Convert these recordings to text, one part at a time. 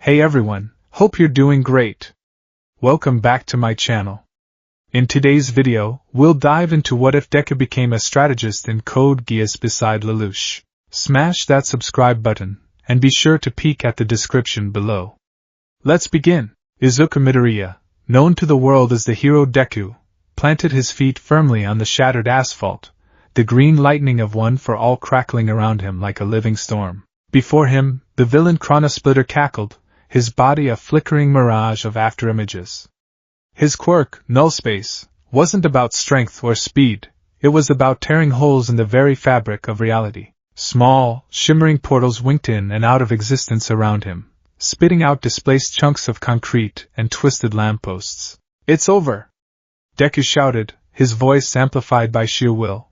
Hey everyone, hope you're doing great. Welcome back to my channel. In today's video, we'll dive into what if Deku became a strategist in Code Geass beside Lelouch. Smash that subscribe button, and be sure to peek at the description below. Let's begin. Izuku Midoriya, known to the world as the hero Deku, planted his feet firmly on the shattered asphalt, the green lightning of one for all crackling around him like a living storm. Before him, the villain Chronosplitter cackled, his body a flickering mirage of afterimages. His quirk, Nullspace, wasn't about strength or speed, it was about tearing holes in the very fabric of reality. Small, shimmering portals winked in and out of existence around him, spitting out displaced chunks of concrete and twisted lampposts. "It's over!" Deku shouted, his voice amplified by sheer will.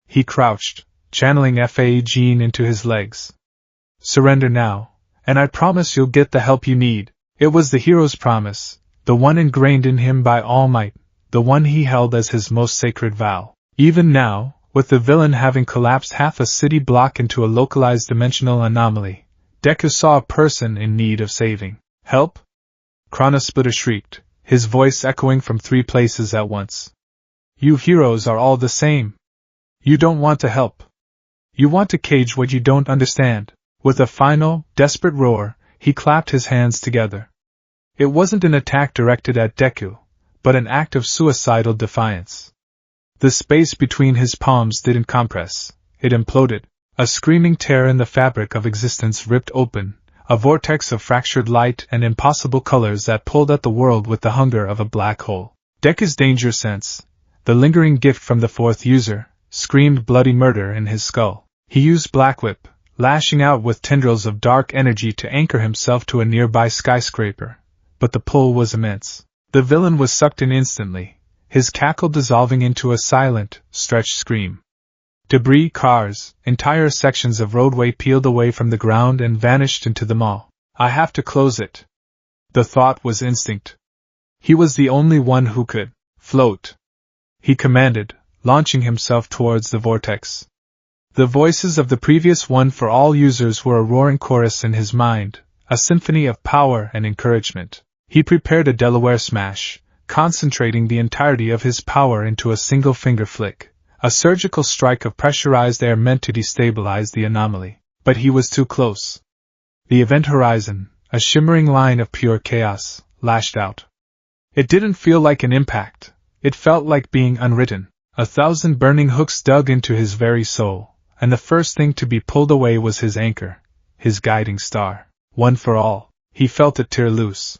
He crouched, channeling Fa Gene into his legs. "Surrender now, and I promise you'll get the help you need." It was the hero's promise, the one ingrained in him by All Might, the one he held as his most sacred vow. Even now, with the villain having collapsed half a city block into a localized dimensional anomaly, Deku saw a person in need of saving. "Help?" Chronosplitter shrieked, his voice echoing from 3 places at once. "You heroes are all the same. You don't want to help. You want to cage what you don't understand." With a final, desperate roar, he clapped his hands together. It wasn't an attack directed at Deku, but an act of suicidal defiance. The space between his palms didn't compress, it imploded. A screaming tear in the fabric of existence ripped open, a vortex of fractured light and impossible colors that pulled at the world with the hunger of a black hole. Deku's danger sense, the lingering gift from the 4th user, screamed bloody murder in his skull. He used Black Whip, lashing out with tendrils of dark energy to anchor himself to a nearby skyscraper, but the pull was immense. The villain was sucked in instantly, his cackle dissolving into a silent, stretched scream. Debris, cars, entire sections of roadway peeled away from the ground and vanished into the maw. "I have to close it." The thought was instinct. He was the only one who could float. He commanded, launching himself towards the vortex. The voices of the previous one for all users were a roaring chorus in his mind, a symphony of power and encouragement. He prepared a Delaware smash, concentrating the entirety of his power into a single finger flick, a surgical strike of pressurized air meant to destabilize the anomaly. But he was too close. The event horizon, a shimmering line of pure chaos, lashed out. It didn't feel like an impact, it felt like being unwritten. 1,000 burning hooks dug into his very soul. And the first thing to be pulled away was his anchor, his guiding star. One for all, he felt it tear loose.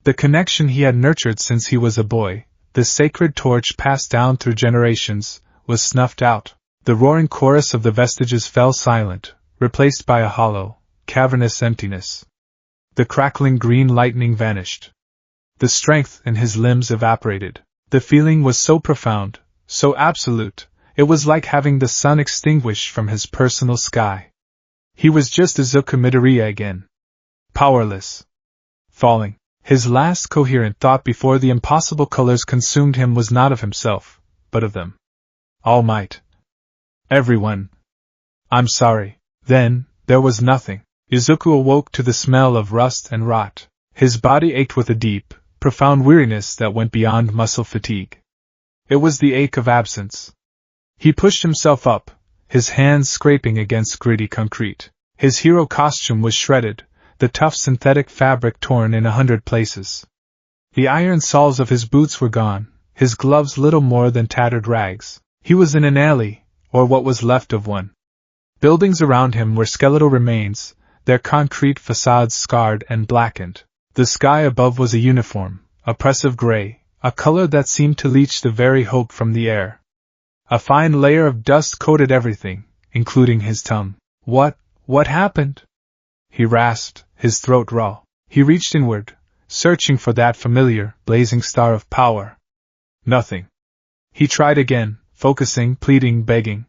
The connection he had nurtured since he was a boy, the sacred torch passed down through generations, was snuffed out. The roaring chorus of the vestiges fell silent, replaced by a hollow, cavernous emptiness. The crackling green lightning vanished. The strength in his limbs evaporated. The feeling was so profound, so absolute. It was like having the sun extinguished from his personal sky. He was just Izuku Midoriya again. Powerless. Falling. His last coherent thought before the impossible colors consumed him was not of himself, but of them. All Might. Everyone. I'm sorry. Then, there was nothing. Izuku awoke to the smell of rust and rot. His body ached with a deep, profound weariness that went beyond muscle fatigue. It was the ache of absence. He pushed himself up, his hands scraping against gritty concrete. His hero costume was shredded, the tough synthetic fabric torn in 100 places. The iron soles of his boots were gone, his gloves little more than tattered rags. He was in an alley, or what was left of one. Buildings around him were skeletal remains, their concrete facades scarred and blackened. The sky above was a uniform, oppressive gray, a color that seemed to leach the very hope from the air. A fine layer of dust coated everything, including his tongue. What happened?" he rasped, his throat raw. He reached inward, searching for that familiar, blazing star of power. Nothing. He tried again, focusing, pleading, begging.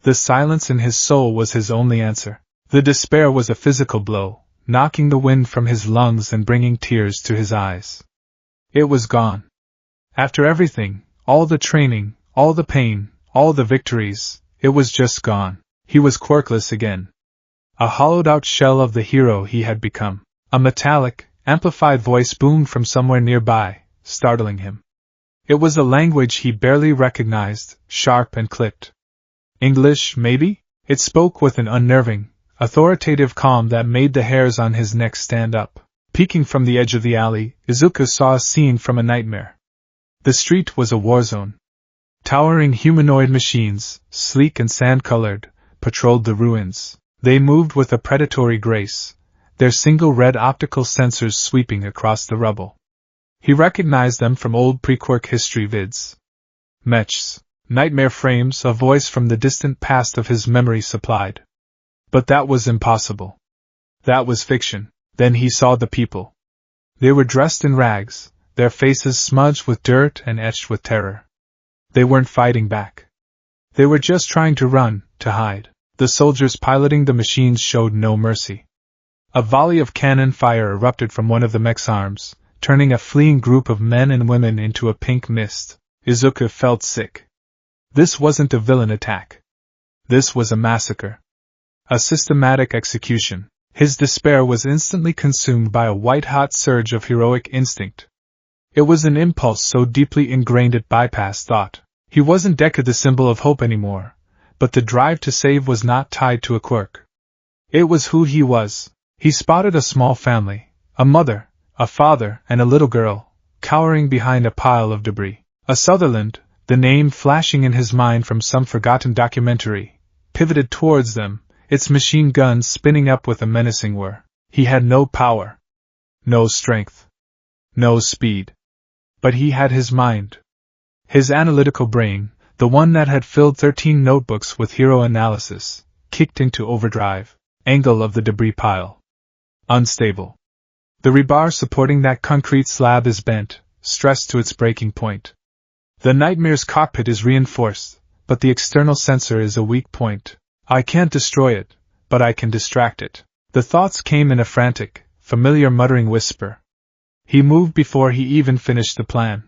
The silence in his soul was his only answer. The despair was a physical blow, knocking the wind from his lungs and bringing tears to his eyes. It was gone. After everything, all the training, all the pain, all the victories, it was just gone. He was quirkless again. A hollowed-out shell of the hero he had become. A metallic, amplified voice boomed from somewhere nearby, startling him. It was a language he barely recognized, sharp and clipped. English, maybe? It spoke with an unnerving, authoritative calm that made the hairs on his neck stand up. Peeking from the edge of the alley, Izuku saw a scene from a nightmare. The street was a war zone. Towering humanoid machines, sleek and sand-colored, patrolled the ruins. They moved with a predatory grace, their single red optical sensors sweeping across the rubble. He recognized them from old pre-quirk history vids. Mechs, nightmare frames, a voice from the distant past of his memory supplied. But that was impossible. That was fiction. Then he saw the people. They were dressed in rags, their faces smudged with dirt and etched with terror. They weren't fighting back. They were just trying to run, to hide. The soldiers piloting the machines showed no mercy. A volley of cannon fire erupted from one of the mech's arms, turning a fleeing group of men and women into a pink mist. Izuku felt sick. This wasn't a villain attack. This was a massacre. A systematic execution. His despair was instantly consumed by a white-hot surge of heroic instinct. It was an impulse so deeply ingrained it bypassed thought. He wasn't Deku, the symbol of hope, anymore, but the drive to save was not tied to a quirk. It was who he was. He spotted a small family, a mother, a father, and a little girl, cowering behind a pile of debris. A Sutherland, the name flashing in his mind from some forgotten documentary, pivoted towards them, its machine guns spinning up with a menacing whir. He had no power, no strength, no speed. But he had his mind. His analytical brain, the one that had filled 13 notebooks with hero analysis, kicked into overdrive. Angle of the debris pile. Unstable. The rebar supporting that concrete slab is bent, stressed to its breaking point. The nightmare's cockpit is reinforced, but the external sensor is a weak point. I can't destroy it, but I can distract it. The thoughts came in a frantic, familiar muttering whisper. He moved before he even finished the plan.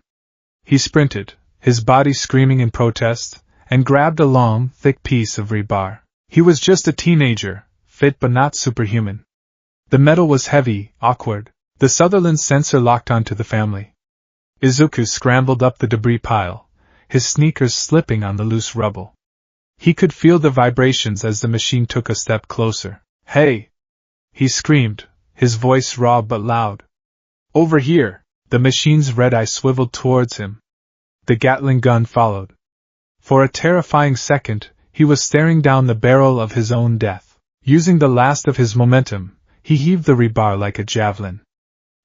He sprinted, his body screaming in protest, and grabbed a long, thick piece of rebar. He was just a teenager, fit but not superhuman. The metal was heavy, awkward. The Sutherland sensor locked onto the family. Izuku scrambled up the debris pile, his sneakers slipping on the loose rubble. He could feel the vibrations as the machine took a step closer. Hey! He screamed, his voice raw but loud. Over here! The machine's red eye swiveled towards him. The Gatling gun followed. For a terrifying second, he was staring down the barrel of his own death. Using the last of his momentum, he heaved the rebar like a javelin.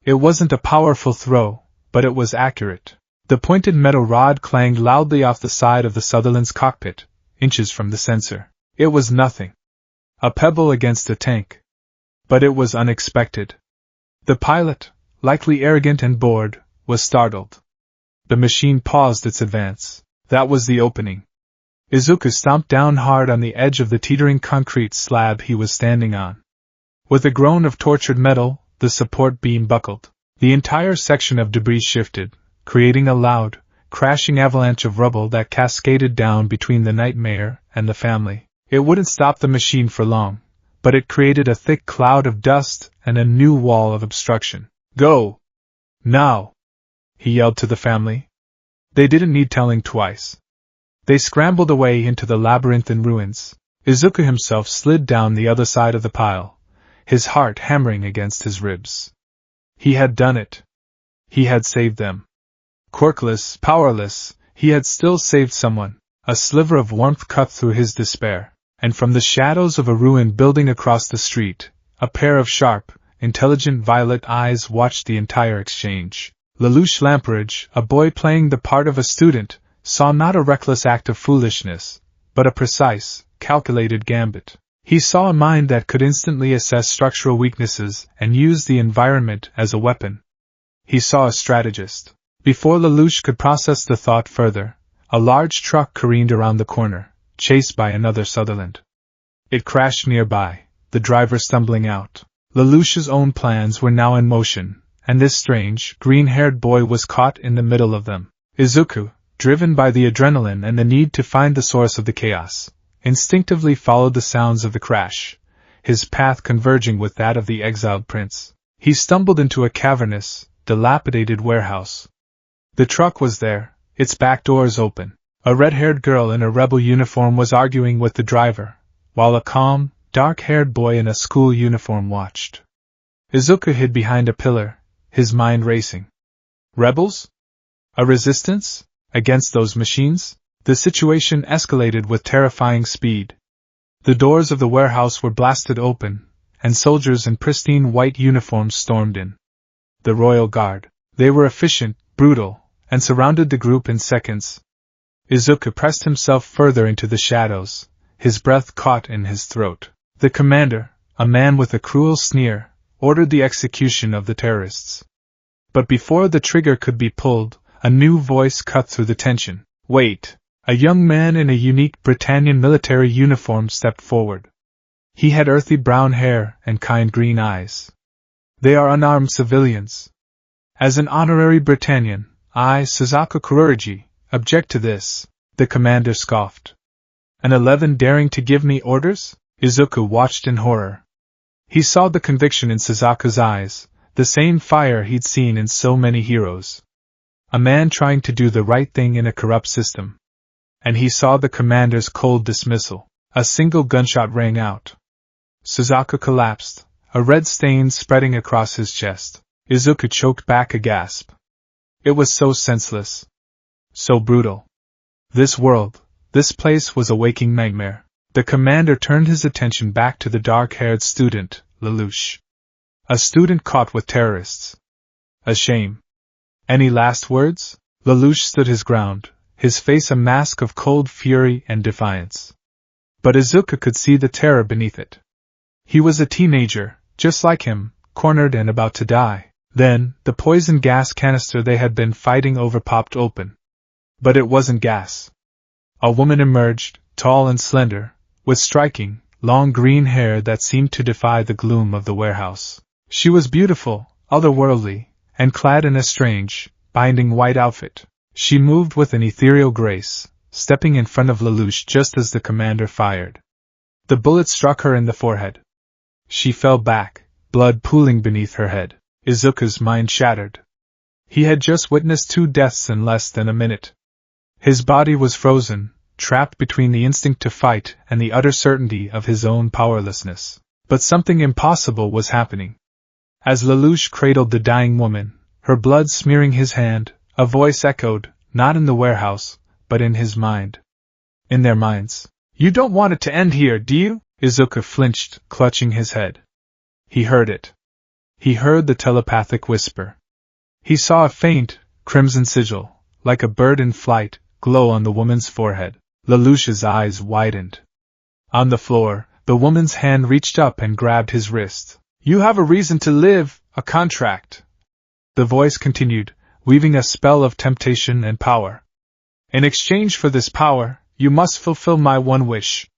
It wasn't a powerful throw, but it was accurate. The pointed metal rod clanged loudly off the side of the Sutherland's cockpit, inches from the sensor. It was nothing. A pebble against a tank. But it was unexpected. The pilot, likely arrogant and bored, was startled. The machine paused its advance. That was the opening. Izuku stomped down hard on the edge of the teetering concrete slab he was standing on. With a groan of tortured metal, the support beam buckled. The entire section of debris shifted, creating a loud, crashing avalanche of rubble that cascaded down between the nightmare and the family. It wouldn't stop the machine for long, but it created a thick cloud of dust and a new wall of obstruction. Go! Now! He yelled to the family. They didn't need telling twice. They scrambled away into the labyrinthine ruins. Izuku himself slid down the other side of the pile, his heart hammering against his ribs. He had done it. He had saved them. Quirkless, powerless, he had still saved someone. A sliver of warmth cut through his despair, and from the shadows of a ruined building across the street, a pair of sharp, intelligent violet eyes watched the entire exchange. Lelouch Lamperidge, a boy playing the part of a student, saw not a reckless act of foolishness, but a precise, calculated gambit. He saw a mind that could instantly assess structural weaknesses and use the environment as a weapon. He saw a strategist. Before Lelouch could process the thought further, a large truck careened around the corner, chased by another Sutherland. It crashed nearby, the driver stumbling out. Lelouch's own plans were now in motion, and this strange, green-haired boy was caught in the middle of them. Izuku, driven by the adrenaline and the need to find the source of the chaos, instinctively followed the sounds of the crash, his path converging with that of the exiled prince. He stumbled into a cavernous, dilapidated warehouse. The truck was there, its back doors open. A red-haired girl in a rebel uniform was arguing with the driver, while a calm, dark-haired boy in a school uniform watched. Izuku hid behind a pillar, his mind racing. Rebels? A resistance? Against those machines? The situation escalated with terrifying speed. The doors of the warehouse were blasted open, and soldiers in pristine white uniforms stormed in. The Royal Guard. They were efficient, brutal, and surrounded the group in seconds. Izuku pressed himself further into the shadows, his breath caught in his throat. The commander, a man with a cruel sneer, ordered the execution of the terrorists. But before the trigger could be pulled, a new voice cut through the tension. Wait! A young man in a unique Britannian military uniform stepped forward. He had earthy brown hair and kind green eyes. They are unarmed civilians. As an honorary Britannian, I, Suzaku Kuroji, object to this, the commander scoffed. An 11 daring to give me orders? Izuku watched in horror. He saw the conviction in Suzaku's eyes, the same fire he'd seen in so many heroes. A man trying to do the right thing in a corrupt system. And he saw the commander's cold dismissal. A single gunshot rang out. Suzaku collapsed, a red stain spreading across his chest. Izuku choked back a gasp. It was so senseless. So brutal. This world, this place was a waking nightmare. The commander turned his attention back to the dark-haired student, Lelouch. A student caught with terrorists. A shame. Any last words? Lelouch stood his ground, his face a mask of cold fury and defiance. But Izuku could see the terror beneath it. He was a teenager, just like him, cornered and about to die. Then, the poison gas canister they had been fighting over popped open. But it wasn't gas. A woman emerged, tall and slender, with striking, long green hair that seemed to defy the gloom of the warehouse. She was beautiful, otherworldly, and clad in a strange, binding white outfit. She moved with an ethereal grace, stepping in front of Lelouch just as the commander fired. The bullet struck her in the forehead. She fell back, blood pooling beneath her head. Izuku's mind shattered. He had just witnessed 2 deaths in less than a minute. His body was frozen, trapped between the instinct to fight and the utter certainty of his own powerlessness. But something impossible was happening. As Lelouch cradled the dying woman, her blood smearing his hand, a voice echoed, not in the warehouse, but in his mind. In their minds. You don't want it to end here, do you? Izuku flinched, clutching his head. He heard it. He heard the telepathic whisper. He saw a faint, crimson sigil, like a bird in flight, glow on the woman's forehead. Lelouch's eyes widened. On the floor, the woman's hand reached up and grabbed his wrist. You have a reason to live, a contract. The voice continued, weaving a spell of temptation and power. In exchange for this power, you must fulfill my one wish.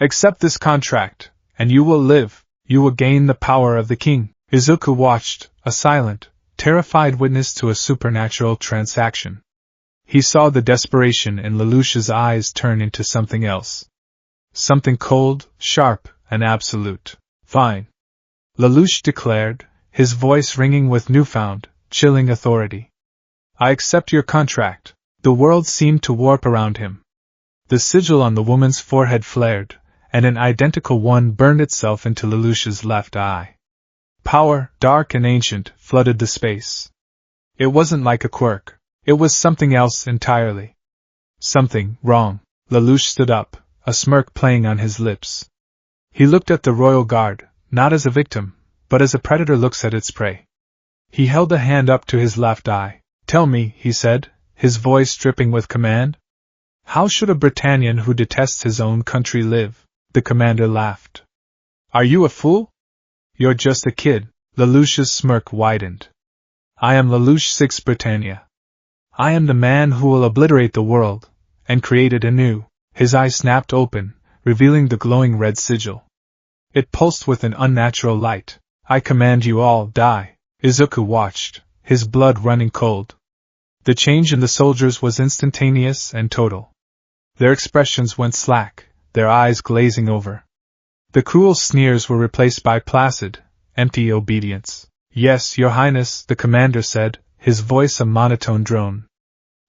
Accept this contract, and you will live. You will gain the power of the king. Izuku watched, a silent, terrified witness to a supernatural transaction. He saw the desperation in Lelouch's eyes turn into something else. Something cold, sharp, and absolute. Fine. Lelouch declared, his voice ringing with newfound, chilling authority. I accept your contract. The world seemed to warp around him. The sigil on the woman's forehead flared, and an identical one burned itself into Lelouch's left eye. Power, dark and ancient, flooded the space. It wasn't like a quirk. It was something else entirely. Something wrong. Lelouch stood up, a smirk playing on his lips. He looked at the royal guard, not as a victim, but as a predator looks at its prey. He held a hand up to his left eye. Tell me, he said, his voice dripping with command. How should a Britannian who detests his own country live? The commander laughed. Are you a fool? You're just a kid. Lelouch's smirk widened. I am Lelouch VI Britannia. I am the man who will obliterate the world, and create it anew. His eyes snapped open, revealing the glowing red sigil. It pulsed with an unnatural light. I command you all, die. Izuku watched, his blood running cold. The change in the soldiers was instantaneous and total. Their expressions went slack, their eyes glazing over. The cruel sneers were replaced by placid, empty obedience. Yes, Your Highness, the commander said, his voice a monotone drone.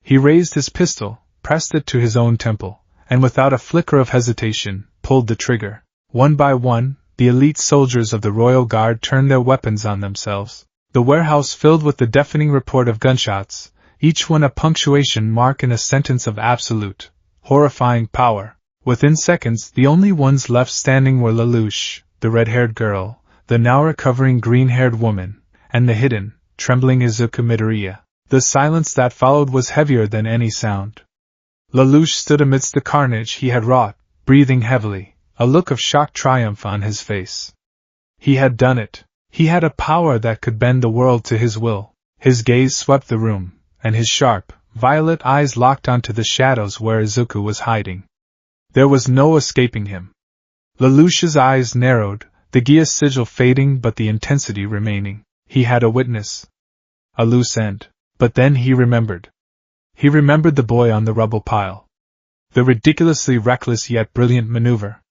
He raised his pistol, pressed it to his own temple, and without a flicker of hesitation, pulled the trigger. One by one, the elite soldiers of the Royal Guard turned their weapons on themselves. The warehouse filled with the deafening report of gunshots, each one a punctuation mark in a sentence of absolute, horrifying power. Within seconds, the only ones left standing were Lelouch, the red-haired girl, the now recovering green-haired woman, and the hidden, trembling Izuku Midoriya. The silence that followed was heavier than any sound. Lelouch stood amidst the carnage he had wrought, breathing heavily, a look of shocked triumph on his face. He had done it. He had a power that could bend the world to his will. His gaze swept the room, and his sharp, violet eyes locked onto the shadows where Izuku was hiding. There was no escaping him. Lelouch's eyes narrowed, the Geass sigil fading but the intensity remaining. He had a witness. A loose end. But then he remembered. He remembered the boy on the rubble pile. The ridiculously reckless yet brilliant maneuver.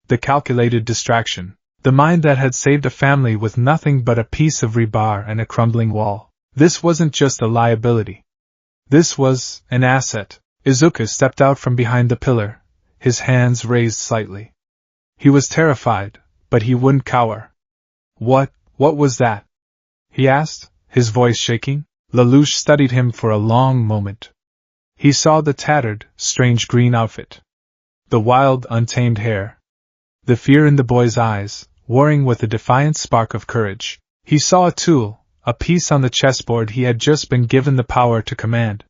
The calculated distraction. The mind that had saved a family with nothing but a piece of rebar and a crumbling wall. This wasn't just a liability. This was an asset. Izuku stepped out from behind the pillar, his hands raised slightly. He was terrified, but he wouldn't cower. What was that? He asked, his voice shaking. Lelouch studied him for a long moment. He saw the tattered, strange green outfit. The wild, untamed hair. The fear in the boy's eyes, warring with a defiant spark of courage. He saw a tool, a piece on the chessboard he had just been given the power to command.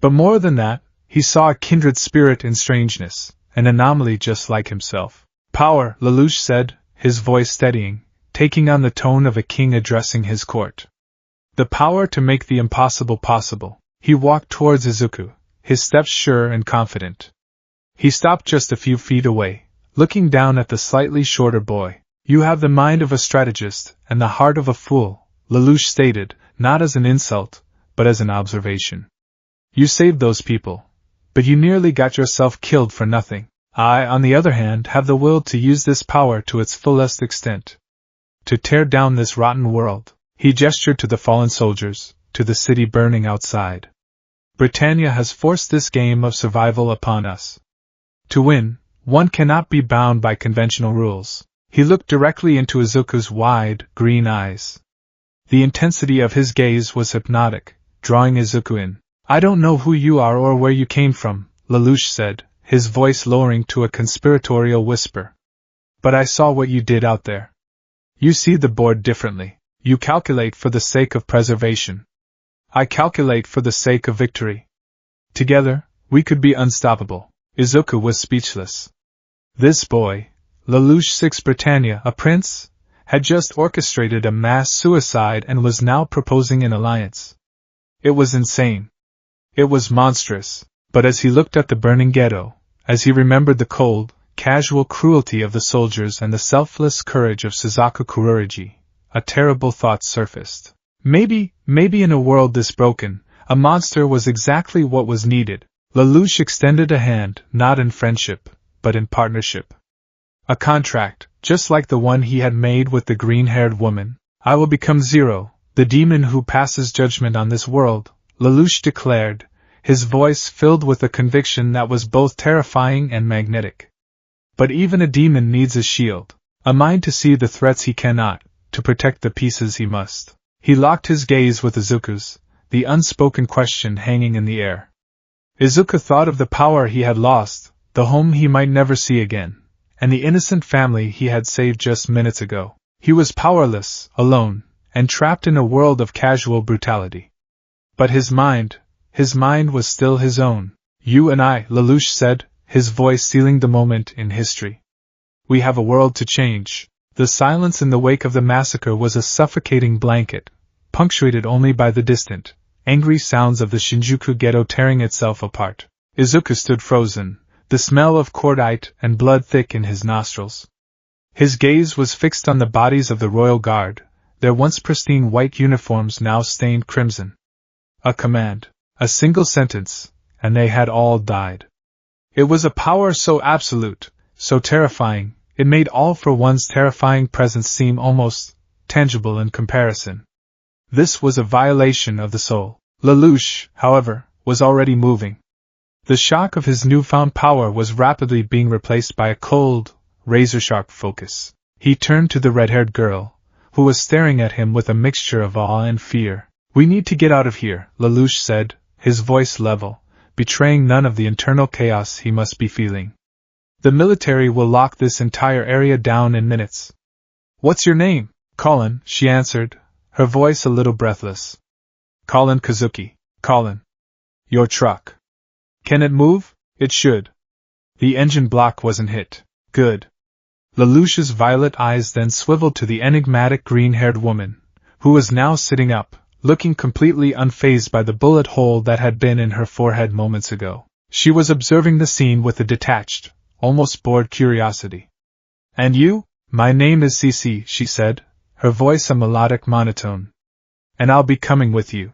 But more than that, he saw a kindred spirit in strangeness, an anomaly just like himself. Power, Lelouch said, his voice steadying, taking on the tone of a king addressing his court. The power to make the impossible possible. He walked towards Izuku, his steps sure and confident. He stopped just a few feet away, looking down at the slightly shorter boy. You have the mind of a strategist and the heart of a fool, Lelouch stated, not as an insult, but as an observation. You saved those people, but you nearly got yourself killed for nothing. I, on the other hand, have the will to use this power to its fullest extent. To tear down this rotten world. He gestured to the fallen soldiers, to the city burning outside. Britannia has forced this game of survival upon us. To win, one cannot be bound by conventional rules. He looked directly into Izuku's wide, green eyes. The intensity of his gaze was hypnotic, drawing Izuku in. I don't know who you are or where you came from, Lelouch said, his voice lowering to a conspiratorial whisper. But I saw what you did out there. You see the board differently. You calculate for the sake of preservation. I calculate for the sake of victory. Together, we could be unstoppable. Izuku was speechless. This boy, Lelouch 6 Britannia, a prince, had just orchestrated a mass suicide and was now proposing an alliance. It was insane. It was monstrous, but as he looked at the burning ghetto, as he remembered the cold, casual cruelty of the soldiers and the selfless courage of Suzaku Kuroigi, a terrible thought surfaced. Maybe in a world this broken, a monster was exactly what was needed. Lelouch extended a hand, not in friendship, but in partnership. A contract, just like the one he had made with the green-haired woman. I will become Zero, the demon who passes judgment on this world, Lelouch declared, his voice filled with a conviction that was both terrifying and magnetic. But even a demon needs a shield, a mind to see the threats he cannot, to protect the pieces he must. He locked his gaze with Izuku's, the unspoken question hanging in the air. Izuku thought of the power he had lost, the home he might never see again, and the innocent family he had saved just minutes ago. He was powerless, alone, and trapped in a world of casual brutality. But his mind was still his own. You and I, Lelouch said, his voice sealing the moment in history. We have a world to change. The silence in the wake of the massacre was a suffocating blanket, punctuated only by the distant, angry sounds of the Shinjuku ghetto tearing itself apart. Izuku stood frozen, the smell of cordite and blood thick in his nostrils. His gaze was fixed on the bodies of the Royal Guard, their once pristine white uniforms now stained crimson. A command, a single sentence, and they had all died. It was a power so absolute, so terrifying, it made all for one's terrifying presence seem almost tangible in comparison. This was a violation of the soul. Lelouch, however, was already moving. The shock of his newfound power was rapidly being replaced by a cold, razor-sharp focus. He turned to the red-haired girl, who was staring at him with a mixture of awe and fear. "We need to get out of here," Lelouch said, his voice level, betraying none of the internal chaos he must be feeling. "The military will lock this entire area down in minutes." "What's your name?" "Colin," she answered, her voice a little breathless. "Colin Kazuki." "Colin. Your truck. Can it move?" "It should. The engine block wasn't hit." "Good." Lelouch's violet eyes then swiveled to the enigmatic green-haired woman, who was now sitting up, looking completely unfazed by the bullet hole that had been in her forehead moments ago. She was observing the scene with a detached, almost bored curiosity. "And you?" "My name is Cece," she said, her voice a melodic monotone. "And I'll be coming with you.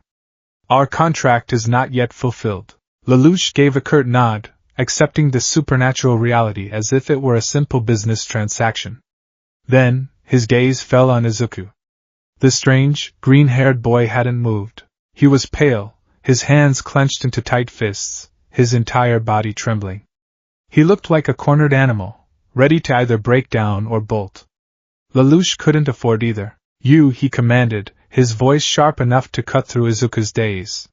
Our contract is not yet fulfilled." Lelouch gave a curt nod, accepting this supernatural reality as if it were a simple business transaction. Then, his gaze fell on Izuku. The strange, green-haired boy hadn't moved. He was pale, his hands clenched into tight fists, his entire body trembling. He looked like a cornered animal, ready to either break down or bolt. Lelouch couldn't afford either. "You," he commanded, his voice sharp enough to cut through Izuku's daze.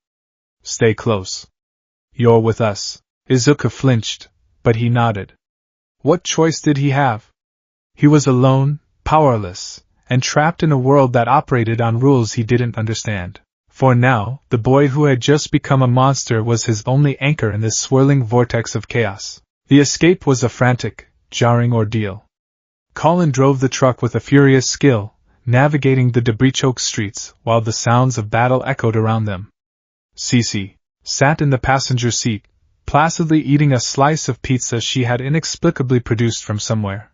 "Stay close. You're with us." Izuku flinched, but he nodded. What choice did he have? He was alone, powerless, and trapped in a world that operated on rules he didn't understand. For now, the boy who had just become a monster was his only anchor in this swirling vortex of chaos. The escape was a frantic, jarring ordeal. Colin drove the truck with a furious skill, navigating the debris-choked streets while the sounds of battle echoed around them. Cece sat in the passenger seat, placidly eating a slice of pizza she had inexplicably produced from somewhere.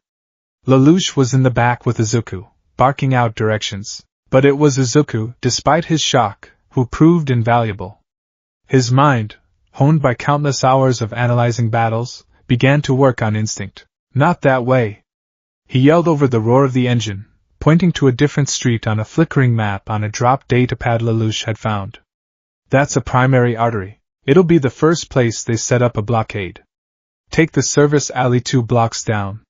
Lelouch was in the back with Izuku, barking out directions. But it was Izuku, despite his shock, who proved invaluable. His mind, honed by countless hours of analyzing battles, began to work on instinct. "Not that way!" He yelled over the roar of the engine, pointing to a different street on a flickering map on a drop datapad Lelouch had found. "That's a primary artery. It'll be the first place they set up a blockade. Take the service alley 2 blocks down.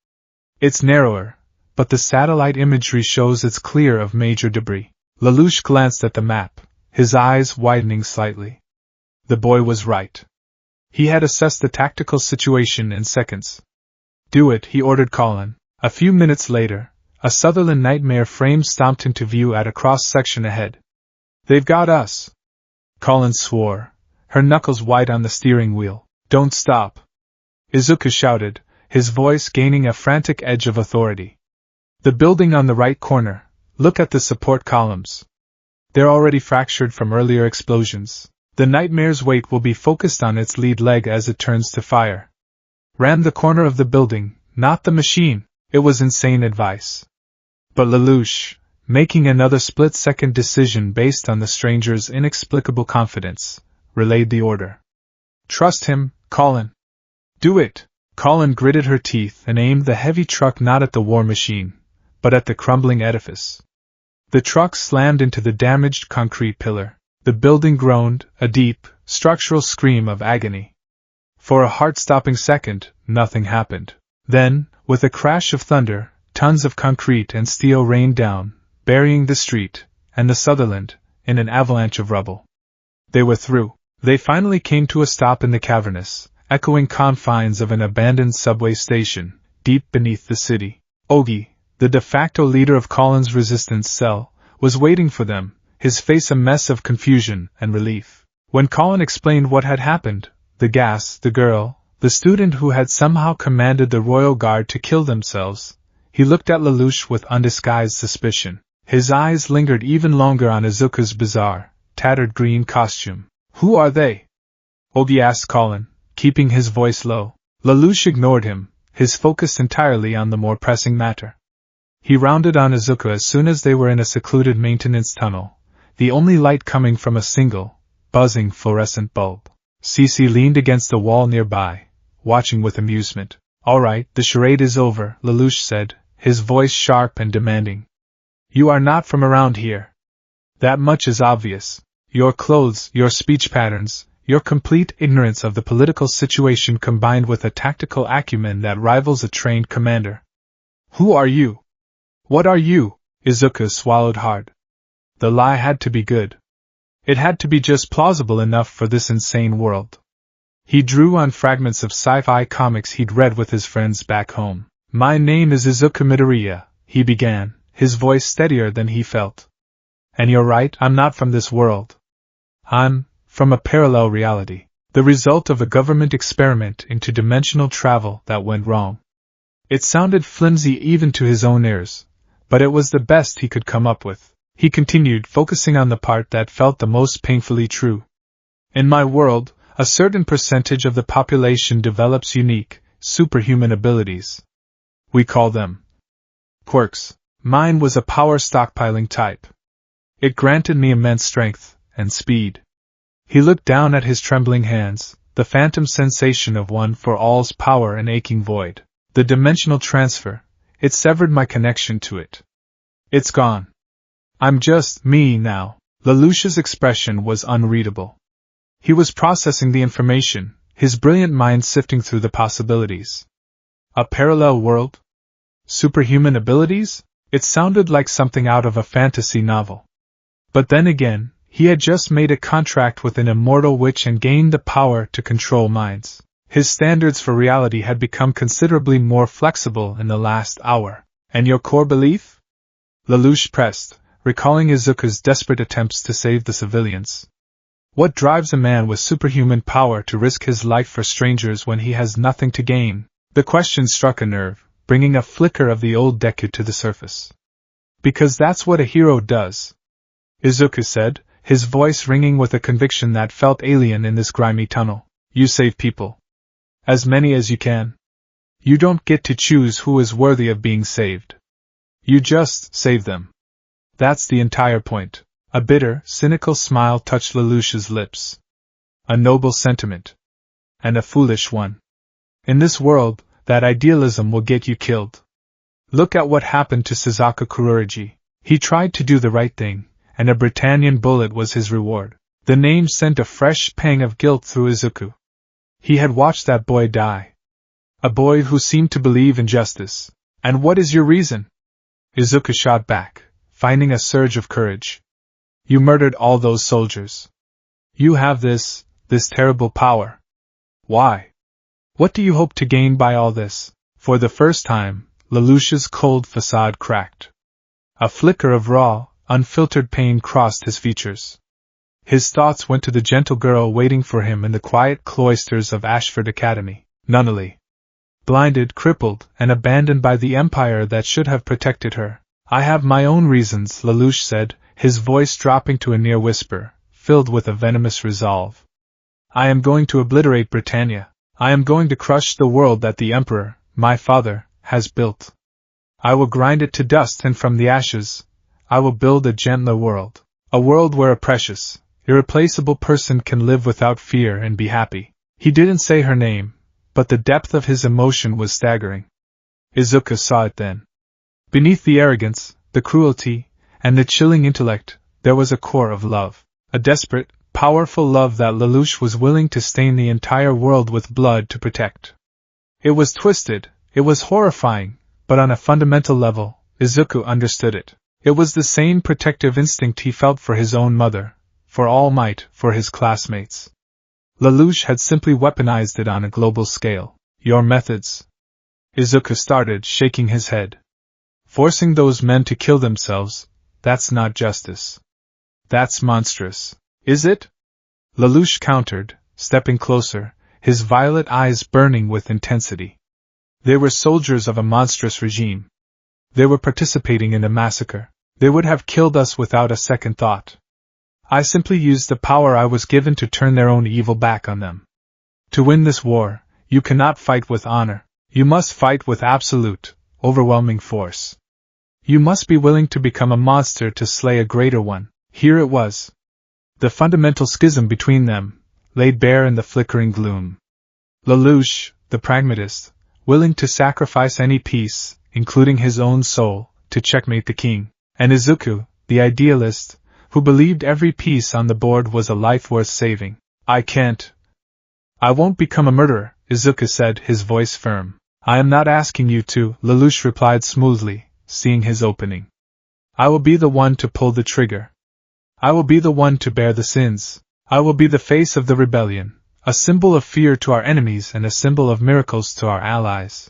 It's narrower, but the satellite imagery shows it's clear of major debris." Lelouch glanced at the map, his eyes widening slightly. The boy was right. He had assessed the tactical situation in seconds. "Do it," he ordered Colin. A few minutes later, a Sutherland nightmare frame stomped into view at a cross-section ahead. "They've got us!" Colin swore, her knuckles white on the steering wheel. "Don't stop!" Izuku shouted, his voice gaining a frantic edge of authority. "The building on the right corner, look at the support columns. They're already fractured from earlier explosions. The nightmare's weight will be focused on its lead leg as it turns to fire. Ram the corner of the building, not the machine." It was insane advice. But Lelouch, making another split-second decision based on the stranger's inexplicable confidence, relayed the order. "Trust him, Colin." "Do it!" Colin gritted her teeth and aimed the heavy truck not at the war machine, but at the crumbling edifice. The truck slammed into the damaged concrete pillar. The building groaned, a deep, structural scream of agony. For a heart-stopping second, nothing happened. Then, with a crash of thunder, tons of concrete and steel rained down, burying the street, and the Sutherland, in an avalanche of rubble. They were through. They finally came to a stop in the cavernous, echoing confines of an abandoned subway station, deep beneath the city. Ogi, the de facto leader of Colin's resistance cell, was waiting for them, his face a mess of confusion and relief. When Colin explained what had happened, the Geass, the girl, the student who had somehow commanded the royal guard to kill themselves, he looked at Lelouch with undisguised suspicion. His eyes lingered even longer on Izuku's bizarre, tattered green costume. "Who are they?" Ogi asked Colin, keeping his voice low. Lelouch ignored him, his focus entirely on the more pressing matter. He rounded on Izuku as soon as they were in a secluded maintenance tunnel, the only light coming from a single, buzzing fluorescent bulb. Cece leaned against the wall nearby, watching with amusement. "All right, the charade is over," Lelouch said, his voice sharp and demanding. You are not from around here. That much is obvious. Your clothes, your speech patterns, your complete ignorance of the political situation combined with a tactical acumen that rivals a trained commander. Who are you? What are you? Izuku swallowed hard. The lie had to be good. It had to be just plausible enough for this insane world. He drew on fragments of sci-fi comics he'd read with his friends back home. My name is Izuku Midoriya, he began, his voice steadier than he felt. And you're right, I'm not from this world. I'm from a parallel reality, the result of a government experiment into dimensional travel that went wrong. It sounded flimsy even to his own ears, but it was the best he could come up with. He continued, focusing on the part that felt the most painfully true. In my world, a certain percentage of the population develops unique, superhuman abilities. We call them quirks. Mine was a power stockpiling type. It granted me immense strength and speed. He looked down at his trembling hands, the phantom sensation of one for all's power and aching void. The dimensional transfer, it severed my connection to it. It's gone. I'm just me now. Lelouch's expression was unreadable. He was processing the information, his brilliant mind sifting through the possibilities. A parallel world? Superhuman abilities? It sounded like something out of a fantasy novel. But then again, he had just made a contract with an immortal witch and gained the power to control minds. His standards for reality had become considerably more flexible in the last hour. And your core belief? Lelouch pressed, recalling Izuku's desperate attempts to save the civilians. What drives a man with superhuman power to risk his life for strangers when he has nothing to gain? The question struck a nerve, bringing a flicker of the old Deku to the surface. Because that's what a hero does, Izuku said, his voice ringing with a conviction that felt alien in this grimy tunnel. You save people. As many as you can. You don't get to choose who is worthy of being saved. You just save them. That's the entire point. A bitter, cynical smile touched Lelouch's lips. A noble sentiment. And a foolish one. In this world, that idealism will get you killed. Look at what happened to Suzaku Kuroji. He tried to do the right thing, and a Britannian bullet was his reward. The name sent a fresh pang of guilt through Izuku. He had watched that boy die. A boy who seemed to believe in justice. And what is your reason? Izuku shot back, finding a surge of courage. You murdered all those soldiers. You have this terrible power. Why? What do you hope to gain by all this? For the first time, Lelouch's cold facade cracked. A flicker of raw, unfiltered pain crossed his features. His thoughts went to the gentle girl waiting for him in the quiet cloisters of Ashford Academy, Nunnally. Blinded, crippled, and abandoned by the empire that should have protected her. I have my own reasons, Lelouch said, his voice dropping to a near whisper, filled with a venomous resolve. I am going to obliterate Britannia. I am going to crush the world that the Emperor, my father, has built. I will grind it to dust, and from the ashes, I will build a gentler world. A world where a precious, irreplaceable person can live without fear and be happy. He didn't say her name, but the depth of his emotion was staggering. Izuku saw it then. Beneath the arrogance, the cruelty, and the chilling intellect, there was a core of love. A desperate, powerful love that Lelouch was willing to stain the entire world with blood to protect. It was twisted, it was horrifying, but on a fundamental level, Izuku understood it. It was the same protective instinct he felt for his own mother, for All Might, for his classmates. Lelouch had simply weaponized it on a global scale. Your methods? Izuku started, shaking his head. Forcing those men to kill themselves, that's not justice. That's monstrous. Is it? Lelouch countered, stepping closer, his violet eyes burning with intensity. They were soldiers of a monstrous regime. They were participating in a massacre. They would have killed us without a second thought. I simply used the power I was given to turn their own evil back on them. To win this war, you cannot fight with honor. You must fight with absolute, overwhelming force. You must be willing to become a monster to slay a greater one. Here it was. The fundamental schism between them, laid bare in the flickering gloom. Lelouch, the pragmatist, willing to sacrifice any peace, including his own soul, to checkmate the king. And Izuku, the idealist, who believed every piece on the board was a life worth saving. I won't become a murderer, Izuku said, his voice firm. I am not asking you to, Lelouch replied smoothly, seeing his opening. I will be the one to pull the trigger. I will be the one to bear the sins. I will be the face of the rebellion, a symbol of fear to our enemies and a symbol of miracles to our allies.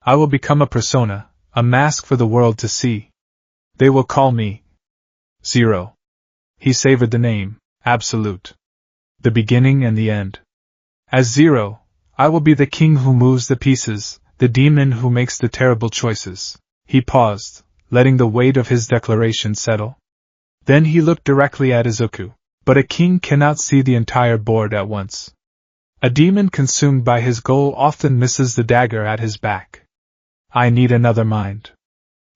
I will become a persona, a mask for the world to see. They will call me Zero. He savored the name, absolute. The beginning and the end. As Zero, I will be the king who moves the pieces, the demon who makes the terrible choices. He paused, letting the weight of his declaration settle. Then he looked directly at Izuku. But a king cannot see the entire board at once. A demon consumed by his goal often misses the dagger at his back. I need another mind.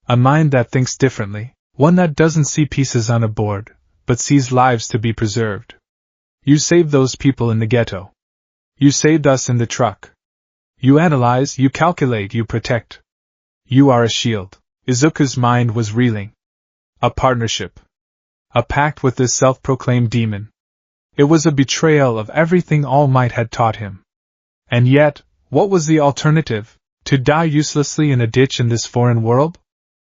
A mind that thinks differently, one that doesn't see pieces on a board, but sees lives to be preserved. You saved those people in the ghetto. You saved us in the truck. You analyze, you calculate, you protect. You are a shield. Izuku's mind was reeling. A partnership. A pact with this self-proclaimed demon. It was a betrayal of everything All Might had taught him. And yet, what was the alternative? To die uselessly in a ditch in this foreign world?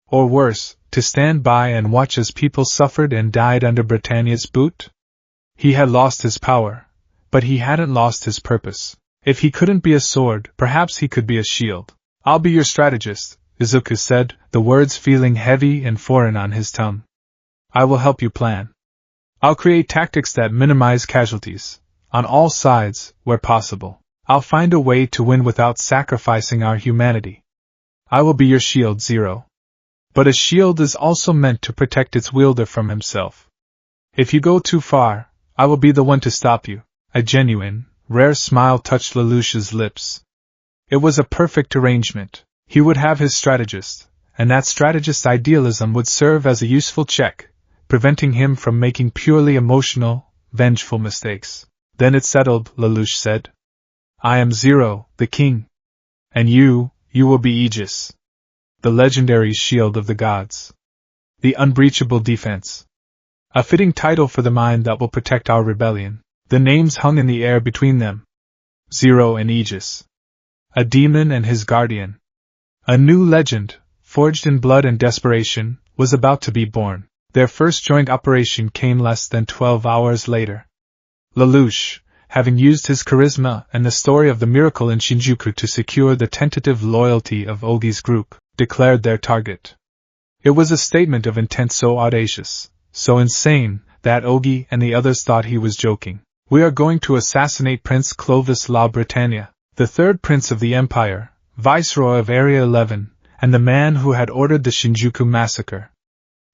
Or worse, to stand by and watch as people suffered and died under Britannia's boot? He had lost his power, but he hadn't lost his purpose. If he couldn't be a sword, perhaps he could be a shield. I'll be your strategist, Izuku said, the words feeling heavy and foreign on his tongue. I will help you plan. I'll create tactics that minimize casualties, on all sides, where possible. I'll find a way to win without sacrificing our humanity. I will be your shield, Zero. But a shield is also meant to protect its wielder from himself. If you go too far, I will be the one to stop you. A genuine, rare smile touched Lelouch's lips. It was a perfect arrangement. He would have his strategist, and that strategist's idealism would serve as a useful check, preventing him from making purely emotional, vengeful mistakes. Then it's settled, Lelouch said. I am Zero, the king. And you will be Geass. The legendary shield of the gods. The unbreachable defense. A fitting title for the mind that will protect our rebellion. The names hung in the air between them. Zero and Geass. A demon and his guardian. A new legend, forged in blood and desperation, was about to be born. Their first joint operation came less than 12 hours later. Lelouch, having used his charisma and the story of the miracle in Shinjuku to secure the tentative loyalty of Ogi's group, declared their target. It was a statement of intent so audacious, so insane, that Ogi and the others thought he was joking. We are going to assassinate Prince Clovis La Britannia, the third prince of the empire, viceroy of Area 11, and the man who had ordered the Shinjuku massacre.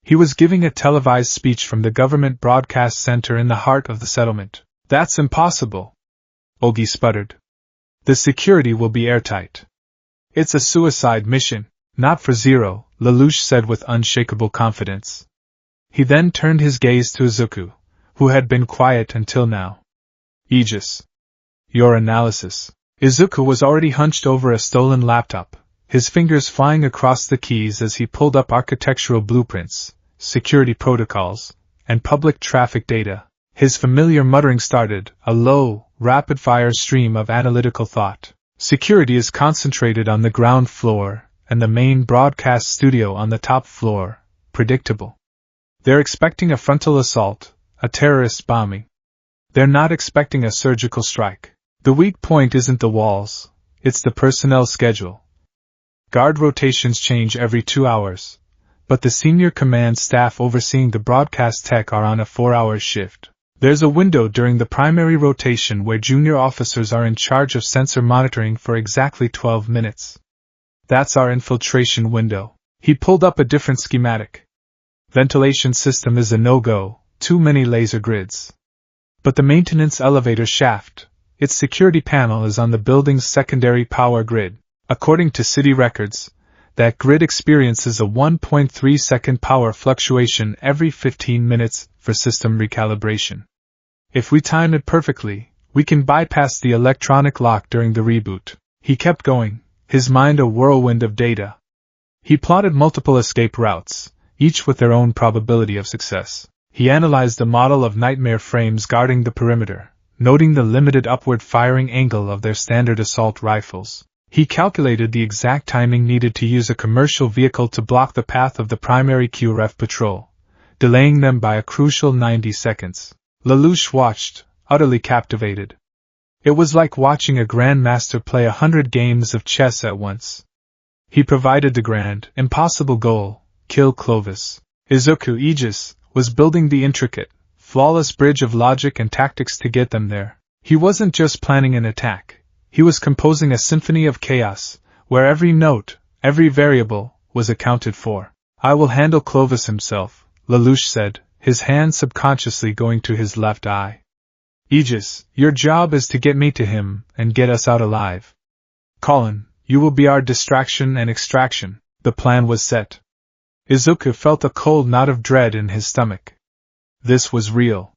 He was giving a televised speech from the government broadcast center in the heart of the settlement. That's impossible, Ogi sputtered. The security will be airtight. It's a suicide mission. Not for Zero, Lelouch said with unshakable confidence. He then turned his gaze to Izuku, who had been quiet until now. Geass. Your analysis. Izuku was already hunched over a stolen laptop, his fingers flying across the keys as he pulled up architectural blueprints, security protocols, and public traffic data. His familiar muttering started, a low, rapid-fire stream of analytical thought. Security is concentrated on the ground floor, and the main broadcast studio on the top floor. Predictable. They're expecting a frontal assault, a terrorist bombing. They're not expecting a surgical strike. The weak point isn't the walls, it's the personnel schedule. Guard rotations change every 2 hours, but the senior command staff overseeing the broadcast tech are on a 4-hour shift. There's a window during the primary rotation where junior officers are in charge of sensor monitoring for exactly 12 minutes. That's our infiltration window. He pulled up a different schematic. Ventilation system is a no-go, too many laser grids. But the maintenance elevator shaft, its security panel is on the building's secondary power grid. According to city records, that grid experiences a 1.3 second power fluctuation every 15 minutes for system recalibration. If we time it perfectly, we can bypass the electronic lock during the reboot. He kept going, his mind a whirlwind of data. He plotted multiple escape routes, each with their own probability of success. He analyzed a model of nightmare frames guarding the perimeter, noting the limited upward firing angle of their standard assault rifles. He calculated the exact timing needed to use a commercial vehicle to block the path of the primary QRF patrol, delaying them by a crucial 90 seconds. Lelouch watched, utterly captivated. It was like watching a grandmaster play 100 games of chess at once. He provided the grand, impossible goal: kill Clovis. Izuku Geass was building the intricate, flawless bridge of logic and tactics to get them there. He wasn't just planning an attack, he was composing a symphony of chaos, where every note, every variable, was accounted for. "I will handle Clovis himself," Lelouch said, his hand subconsciously going to his left eye. "Geass, your job is to get me to him and get us out alive. Colin, you will be our distraction and extraction." The plan was set. Izuku felt a cold knot of dread in his stomach. This was real.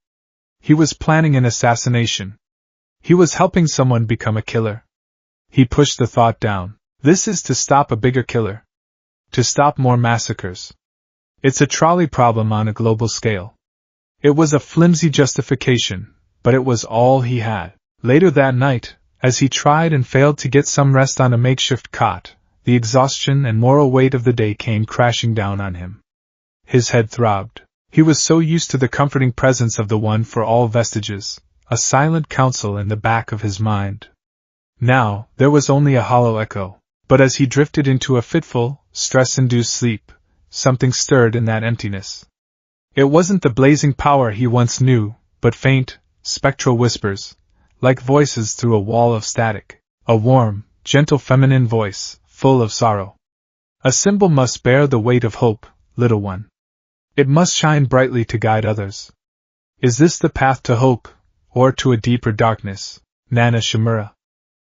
He was planning an assassination. He was helping someone become a killer. He pushed the thought down. This is to stop a bigger killer. To stop more massacres. It's a trolley problem on a global scale. It was a flimsy justification, but it was all he had. Later that night, as he tried and failed to get some rest on a makeshift cot, the exhaustion and moral weight of the day came crashing down on him. His head throbbed. He was so used to the comforting presence of the one for all vestiges, a silent counsel in the back of his mind. Now, there was only a hollow echo. But as he drifted into a fitful, stress-induced sleep, something stirred in that emptiness. It wasn't the blazing power he once knew, but faint, spectral whispers, like voices through a wall of static. A warm, gentle feminine voice, full of sorrow. "A symbol must bear the weight of hope, little one. It must shine brightly to guide others. Is this the path to hope, or to a deeper darkness, Nana Shimura?"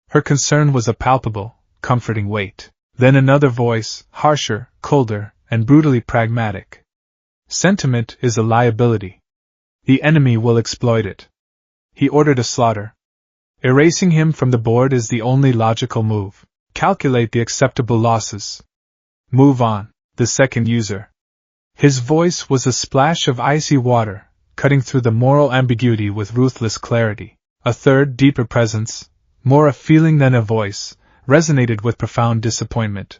Her concern was a palpable, comforting weight. Then another voice, harsher, colder, and brutally pragmatic. "Sentiment is a liability. The enemy will exploit it." He ordered a slaughter. Erasing him from the board is the only logical move. Calculate the acceptable losses. Move on. The second user. His voice was a splash of icy water, cutting through the moral ambiguity with ruthless clarity. A third, deeper presence, more a feeling than a voice, resonated with profound disappointment.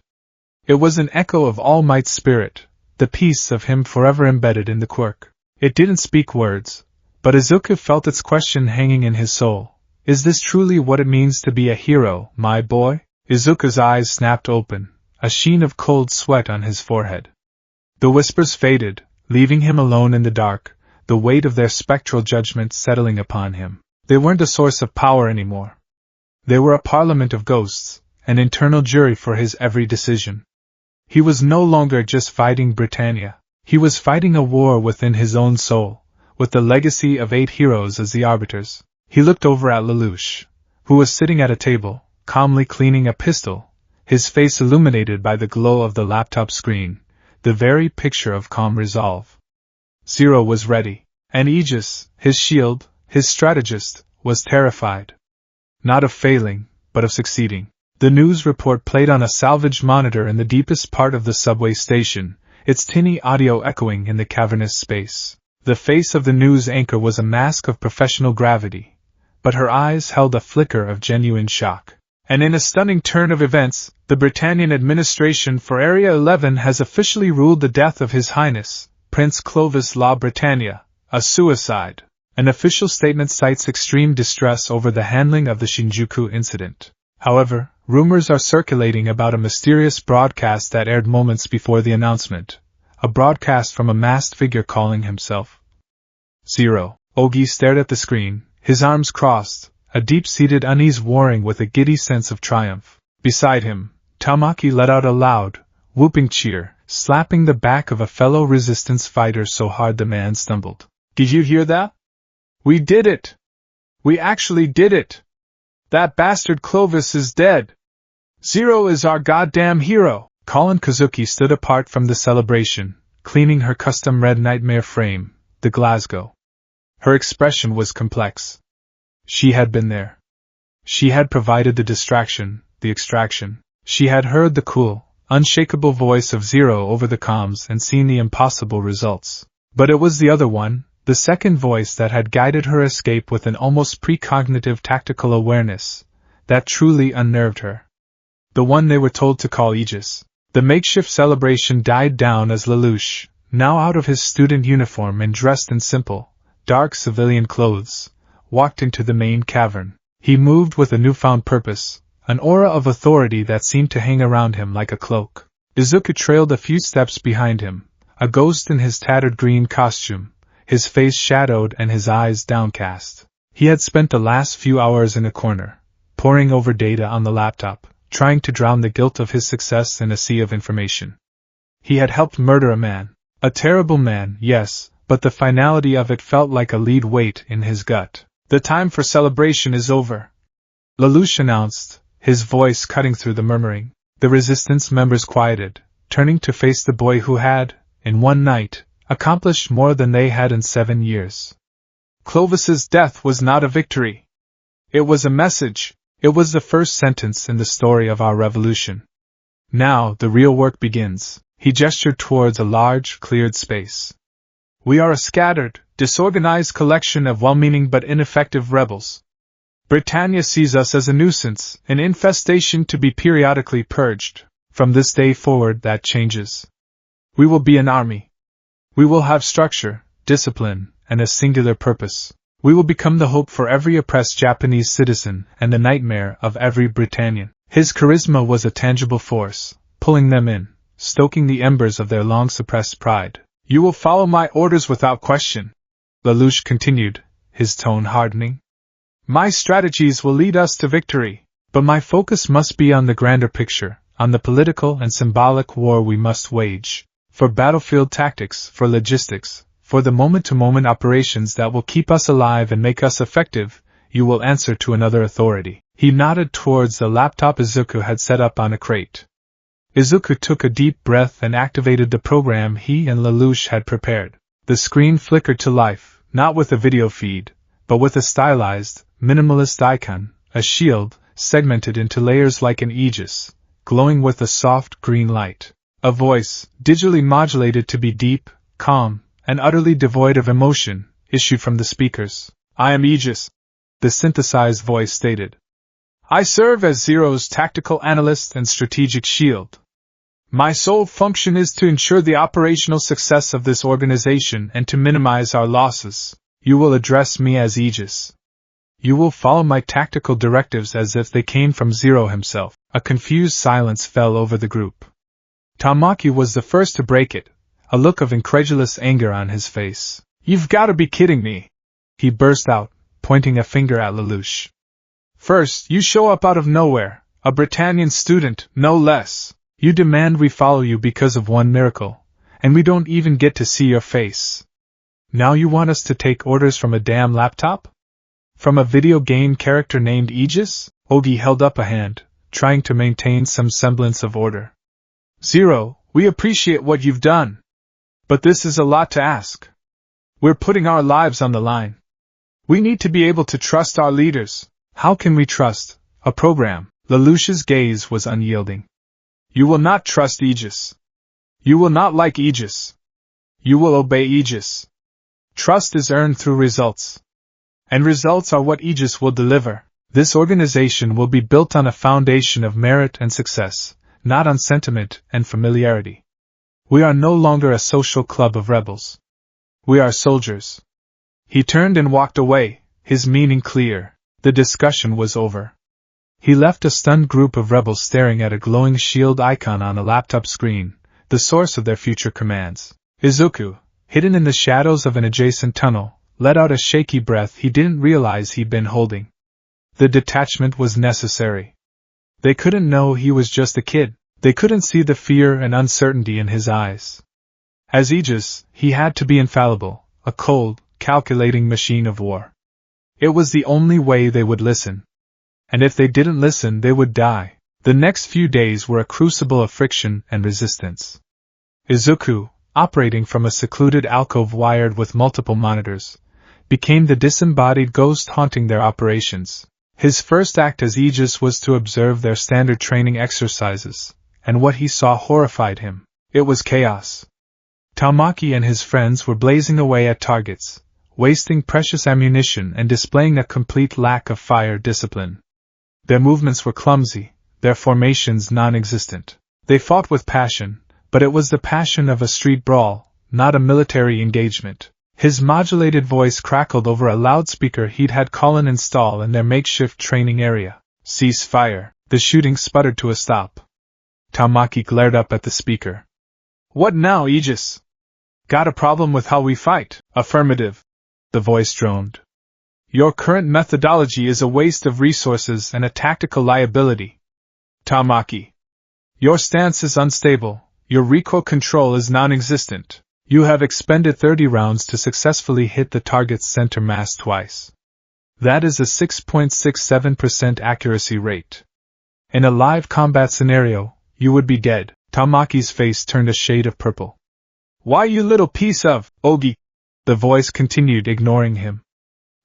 It was an echo of All Might's spirit, the peace of him forever embedded in the quirk. It didn't speak words, but Izuku felt its question hanging in his soul. "Is this truly what it means to be a hero, my boy?" Izuku's eyes snapped open, a sheen of cold sweat on his forehead. The whispers faded, leaving him alone in the dark, the weight of their spectral judgment settling upon him. They weren't a source of power anymore. They were a parliament of ghosts, an internal jury for his every decision. He was no longer just fighting Britannia. He was fighting a war within his own soul, with the legacy of 8 heroes as the arbiters. He looked over at Lelouch, who was sitting at a table, calmly cleaning a pistol, his face illuminated by the glow of the laptop screen, the very picture of calm resolve. Zero was ready, and Geass, his shield, his strategist, was terrified. Not of failing, but of succeeding. The news report played on a salvaged monitor in the deepest part of the subway station, its tinny audio echoing in the cavernous space. The face of the news anchor was a mask of professional gravity, but her eyes held a flicker of genuine shock. "And in a stunning turn of events, the Britannian administration for Area 11 has officially ruled the death of His Highness, Prince Clovis La Britannia, a suicide." An official statement cites extreme distress over the handling of the Shinjuku incident. However, rumors are circulating about a mysterious broadcast that aired moments before the announcement, a broadcast from a masked figure calling himself Zero. Ogi stared at the screen, his arms crossed, a deep-seated unease warring with a giddy sense of triumph. Beside him, Tamaki let out a loud, whooping cheer, slapping the back of a fellow resistance fighter so hard the man stumbled. "Did you hear that? We did it! We actually did it! That bastard Clovis is dead! Zero is our goddamn hero!" Colin Kazuki stood apart from the celebration, cleaning her custom red nightmare frame, the Glasgow. Her expression was complex. She had been there. She had provided the distraction, the extraction. She had heard the cool, unshakable voice of Zero over the comms and seen the impossible results. But it was the other one, the second voice that had guided her escape with an almost precognitive tactical awareness, that truly unnerved her. The one they were told to call Geass. The makeshift celebration died down as Lelouch, now out of his student uniform and dressed in simple, dark civilian clothes, walked into the main cavern. He moved with a newfound purpose, an aura of authority that seemed to hang around him like a cloak. Izuku trailed a few steps behind him, a ghost in his tattered green costume, his face shadowed and his eyes downcast. He had spent the last few hours in a corner, poring over data on the laptop, trying to drown the guilt of his success in a sea of information. He had helped murder a man. A terrible man, yes, but the finality of it felt like a lead weight in his gut. The time for celebration is over, Lelouch announced, his voice cutting through the murmuring. The resistance members quieted, turning to face the boy who had, in one night, accomplished more than they had in 7 years. Clovis's death was not a victory. It was a message. It was the first sentence in the story of our revolution. Now the real work begins. He gestured towards a large, cleared space. We are a scattered, disorganized collection of well-meaning but ineffective rebels. Britannia sees us as a nuisance, an infestation to be periodically purged. From this day forward that changes. We will be an army. We will have structure, discipline, and a singular purpose. We will become the hope for every oppressed Japanese citizen and the nightmare of every Britannian. His charisma was a tangible force, pulling them in, stoking the embers of their long-suppressed pride. You will follow my orders without question, Lelouch continued, his tone hardening. My strategies will lead us to victory, but my focus must be on the grander picture, on the political and symbolic war we must wage. For battlefield tactics, for logistics, for the moment-to-moment operations that will keep us alive and make us effective, you will answer to another authority. He nodded towards the laptop Izuku had set up on a crate. Izuku took a deep breath and activated the program he and Lelouch had prepared. The screen flickered to life, not with a video feed, but with a stylized, minimalist icon, a shield, segmented into layers like an aegis, glowing with a soft green light. A voice, digitally modulated to be deep, calm, and utterly devoid of emotion, issued from the speakers. I am Geass, the synthesized voice stated. I serve as Zero's tactical analyst and strategic shield. My sole function is to ensure the operational success of this organization and to minimize our losses. You will address me as Geass. You will follow my tactical directives as if they came from Zero himself. A confused silence fell over the group. Tamaki was the first to break it, a look of incredulous anger on his face. You've got to be kidding me, he burst out, pointing a finger at Lelouch. First, you show up out of nowhere, a Britannian student, no less. You demand we follow you because of one miracle, and we don't even get to see your face. Now you want us to take orders from a damn laptop? From a video game character named Geass? Ogi held up a hand, trying to maintain some semblance of order. Zero, we appreciate what you've done. But this is a lot to ask. We're putting our lives on the line. We need to be able to trust our leaders. How can we trust a program? Lelouch's gaze was unyielding. You will not trust Geass. You will not like Geass. You will obey Geass. Trust is earned through results. And results are what Geass will deliver. This organization will be built on a foundation of merit and success, not on sentiment and familiarity. We are no longer a social club of rebels. We are soldiers. He turned and walked away, his meaning clear. The discussion was over. He left a stunned group of rebels staring at a glowing shield icon on a laptop screen, the source of their future commands. Izuku, hidden in the shadows of an adjacent tunnel, let out a shaky breath he didn't realize he'd been holding. The detachment was necessary. They couldn't know he was just a kid. They couldn't see the fear and uncertainty in his eyes. As Geass, he had to be infallible, a cold, calculating machine of war. It was the only way they would listen. And if they didn't listen, they would die. The next few days were a crucible of friction and resistance. Izuku, operating from a secluded alcove wired with multiple monitors, became the disembodied ghost haunting their operations. His first act as Geass was to observe their standard training exercises, and what he saw horrified him. It was chaos. Tamaki and his friends were blazing away at targets, wasting precious ammunition and displaying a complete lack of fire discipline. Their movements were clumsy, their formations non-existent. They fought with passion, but it was the passion of a street brawl, not a military engagement. His modulated voice crackled over a loudspeaker he'd had Colin install in their makeshift training area. "Cease fire." The shooting sputtered to a stop. Tamaki glared up at the speaker. "What now, Geass? Got a problem with how we fight?" "Affirmative," the voice droned. "Your current methodology is a waste of resources and a tactical liability. Tamaki, your stance is unstable, your recoil control is non-existent. You have expended 30 rounds to successfully hit the target's center mass twice. That is a 6.67% accuracy rate. In a live combat scenario, you would be dead." Tamaki's face turned a shade of purple. "Why, you little piece of Ogi," the voice continued, ignoring him.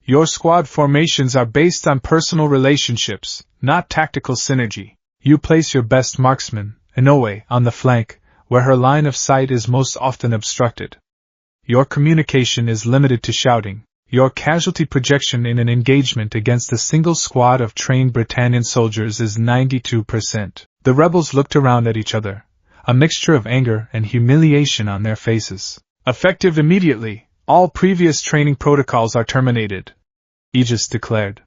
"Your squad formations are based on personal relationships, not tactical synergy. You place your best marksman, Inoue, on the flank, where her line of sight is most often obstructed. Your communication is limited to shouting. Your casualty projection in an engagement against a single squad of trained Britannian soldiers is 92%. The rebels looked around at each other, a mixture of anger and humiliation on their faces. "Effective immediately, all previous training protocols are terminated," Geass declared.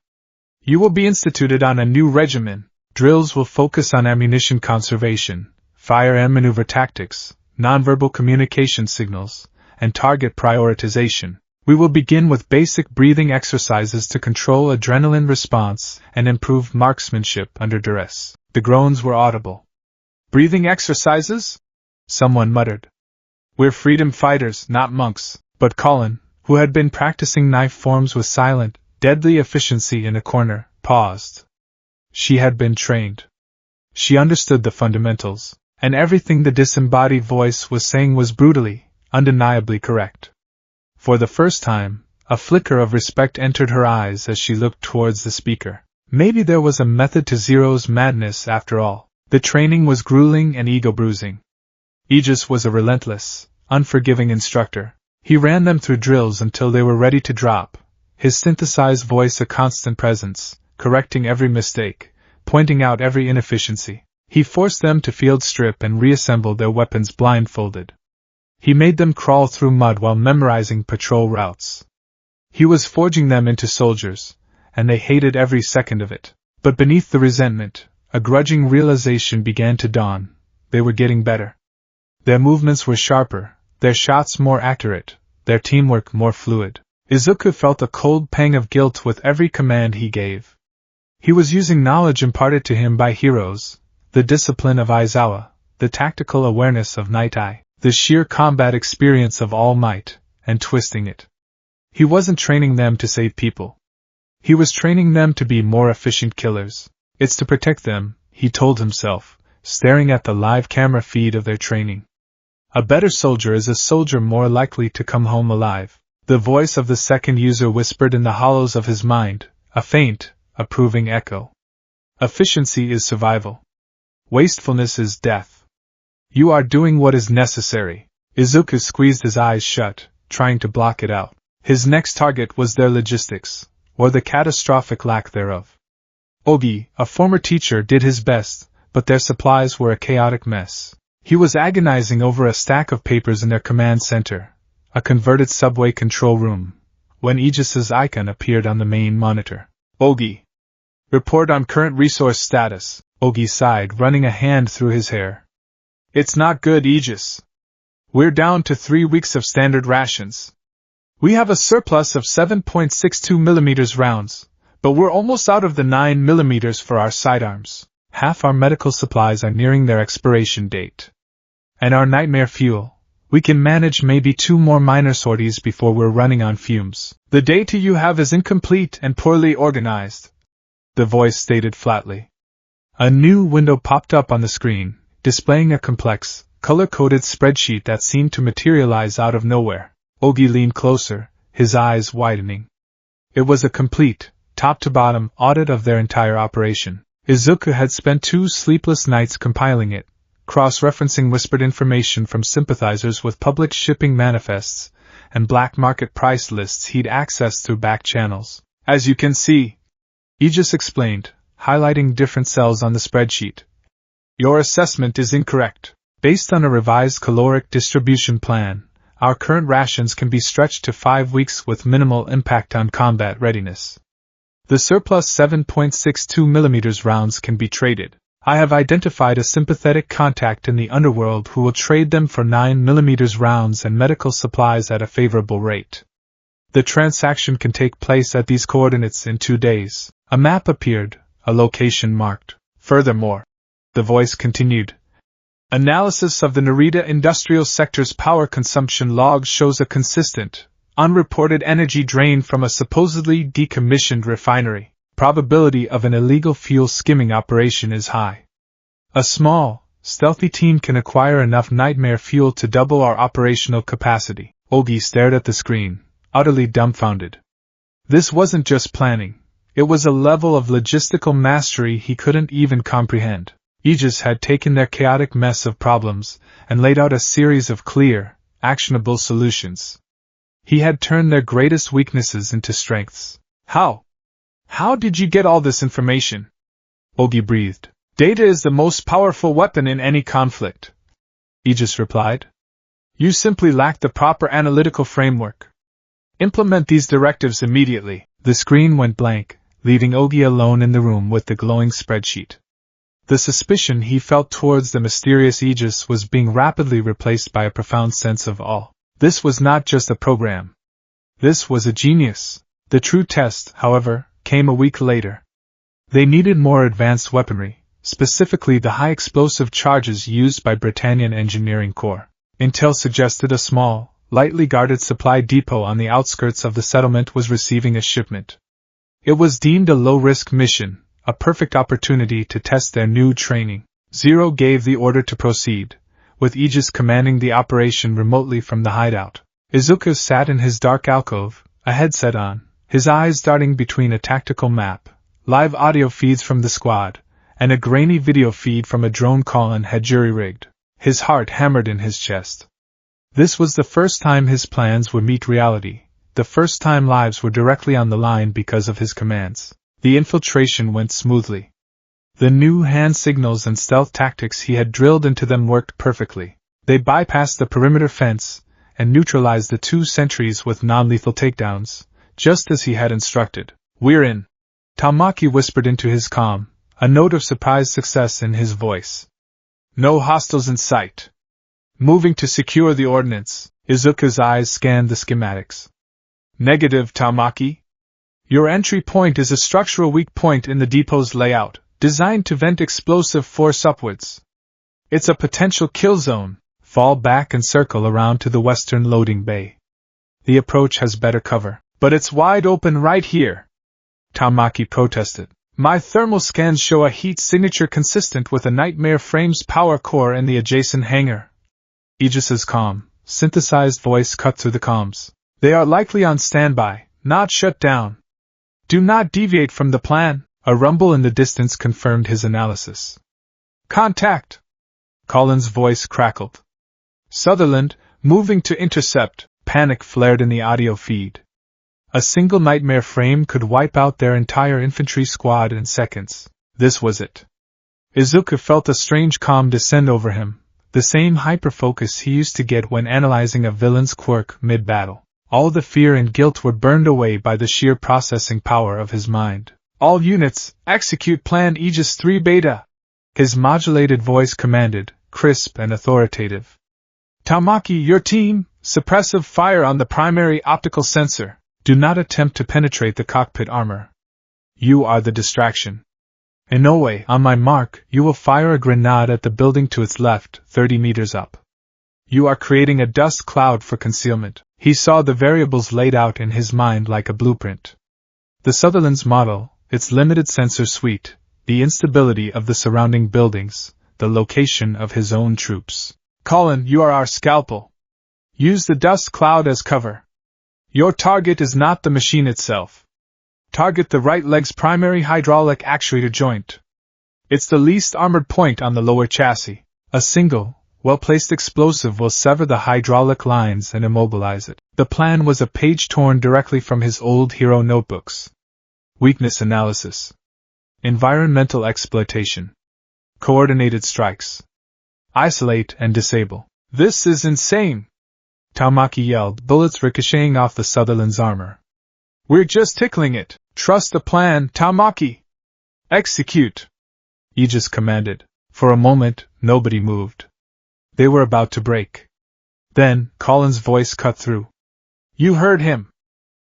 "You will be instituted on a new regimen. Drills will focus on ammunition conservation, fire and maneuver tactics, nonverbal communication signals, and target prioritization. We will begin with basic breathing exercises to control adrenaline response and improve marksmanship under duress." The groans were audible. "Breathing exercises?" someone muttered. "We're freedom fighters, not monks." But Colin, who had been practicing knife forms with silent, deadly efficiency in a corner, paused. She had been trained. She understood the fundamentals, and everything the disembodied voice was saying was brutally, undeniably correct. For the first time, a flicker of respect entered her eyes as she looked towards the speaker. Maybe there was a method to Zero's madness after all. The training was grueling and ego-bruising. Geass was a relentless, unforgiving instructor. He ran them through drills until they were ready to drop, his synthesized voice a constant presence, correcting every mistake, pointing out every inefficiency. He forced them to field strip and reassemble their weapons blindfolded. He made them crawl through mud while memorizing patrol routes. He was forging them into soldiers, and they hated every second of it. But beneath the resentment, a grudging realization began to dawn. They were getting better. Their movements were sharper, their shots more accurate, their teamwork more fluid. Izuku felt a cold pang of guilt with every command he gave. He was using knowledge imparted to him by heroes, the discipline of Aizawa, the tactical awareness of Night Eye, the sheer combat experience of All Might, and twisting it. He wasn't training them to save people. He was training them to be more efficient killers. It's to protect them, he told himself, staring at the live camera feed of their training. A better soldier is a soldier more likely to come home alive. The voice of the second user whispered in the hollows of his mind, a faint, approving echo. Efficiency is survival. Wastefulness is death. You are doing what is necessary. Izuku squeezed his eyes shut, trying to block it out. His next target was their logistics, or the catastrophic lack thereof. Ogi, a former teacher, did his best, but their supplies were a chaotic mess. He was agonizing over a stack of papers in their command center, a converted subway control room, when Geass's icon appeared on the main monitor. "Ogi. Report on current resource status," Ogi sighed, running a hand through his hair. "It's not good, Geass. We're down to 3 weeks of standard rations. We have a surplus of 7.62 mm rounds, but we're almost out of the 9 mm for our sidearms. Half our medical supplies are nearing their expiration date. And our nightmare fuel, we can manage maybe 2 more minor sorties before we're running on fumes. The data you have is incomplete and poorly organized," the voice stated flatly. A new window popped up on the screen, displaying a complex, color-coded spreadsheet that seemed to materialize out of nowhere. Ogi leaned closer, his eyes widening. It was a complete, top-to-bottom audit of their entire operation. Izuku had spent 2 sleepless nights compiling it, cross-referencing whispered information from sympathizers with public shipping manifests and black market price lists he'd accessed through back channels. As you can see, Geass explained, highlighting different cells on the spreadsheet. Your assessment is incorrect. Based on a revised caloric distribution plan, our current rations can be stretched to 5 weeks with minimal impact on combat readiness. The surplus 7.62mm rounds can be traded. I have identified a sympathetic contact in the underworld who will trade them for 9mm rounds and medical supplies at a favorable rate. The transaction can take place at these coordinates in 2 days. A map appeared, a location marked. Furthermore, the voice continued, analysis of the Narita industrial sector's power consumption log shows a consistent, unreported energy drain from a supposedly decommissioned refinery. Probability of an illegal fuel skimming operation is high. A small, stealthy team can acquire enough nightmare fuel to double our operational capacity. Ogi stared at the screen, utterly dumbfounded. This wasn't just planning. It was a level of logistical mastery he couldn't even comprehend. Geass had taken their chaotic mess of problems and laid out a series of clear, actionable solutions. He had turned their greatest weaknesses into strengths. How did you get all this information? Ogi breathed. Data is the most powerful weapon in any conflict, Geass replied. You simply lack the proper analytical framework. Implement these directives immediately. The screen went blank, leaving Ogi alone in the room with the glowing spreadsheet. The suspicion he felt towards the mysterious Geass was being rapidly replaced by a profound sense of awe. This was not just a program. This was a genius. The true test, however, came a week later. They needed more advanced weaponry, specifically the high explosive charges used by Britannian Engineering Corps. Intel suggested a small, lightly guarded supply depot on the outskirts of the settlement was receiving a shipment. It was deemed a low-risk mission, a perfect opportunity to test their new training. Zero gave the order to proceed, with Geass commanding the operation remotely from the hideout. Izuku sat in his dark alcove, a headset on, his eyes darting between a tactical map, live audio feeds from the squad, and a grainy video feed from a drone Colin had jury-rigged. His heart hammered in his chest. This was the first time his plans would meet reality, the first time lives were directly on the line because of his commands. The infiltration went smoothly. The new hand signals and stealth tactics he had drilled into them worked perfectly. They bypassed the perimeter fence and neutralized the 2 sentries with non-lethal takedowns, just as he had instructed. We're in, Tamaki whispered into his comm, a note of surprised success in his voice. No hostiles in sight. Moving to secure the ordnance. Izuku's eyes scanned the schematics. Negative, Tamaki. Your entry point is a structural weak point in the depot's layout, designed to vent explosive force upwards. It's a potential kill zone. Fall back and circle around to the western loading bay. The approach has better cover. But it's wide open right here, Tamaki protested. My thermal scans show a heat signature consistent with a Nightmare Frame's power core in the adjacent hangar. Geass's calm, synthesized voice cut through the comms. They are likely on standby, not shut down. Do not deviate from the plan. A rumble in the distance confirmed his analysis. Contact! Colin's voice crackled. Sutherland, moving to intercept. Panic flared in the audio feed. A single Nightmare Frame could wipe out their entire infantry squad in seconds. This was it. Izuku felt a strange calm descend over him, the same hyper-focus he used to get when analyzing a villain's quirk mid-battle. All the fear and guilt were burned away by the sheer processing power of his mind. All units, execute Plan Aegis 3 Beta! His modulated voice commanded, crisp and authoritative. Tamaki, your team, suppressive fire on the primary optical sensor. Do not attempt to penetrate the cockpit armor. You are the distraction. Inoue, on my mark, you will fire a grenade at the building to its left, 30 meters up. You are creating a dust cloud for concealment. He saw the variables laid out in his mind like a blueprint. The Sutherland's model, its limited sensor suite, the instability of the surrounding buildings, the location of his own troops. Colin, you are our scalpel. Use the dust cloud as cover. Your target is not the machine itself. Target the right leg's primary hydraulic actuator joint. It's the least armored point on the lower chassis. A single, well-placed explosive will sever the hydraulic lines and immobilize it. The plan was a page torn directly from his old hero notebooks. Weakness analysis. Environmental exploitation. Coordinated strikes. Isolate and disable. This is insane! Tamaki yelled, bullets ricocheting off the Sutherland's armor. We're just tickling it. Trust the plan, Tamaki! Execute! Aegis commanded. For a moment, nobody moved. They were about to break. Then, Colin's voice cut through. You heard him!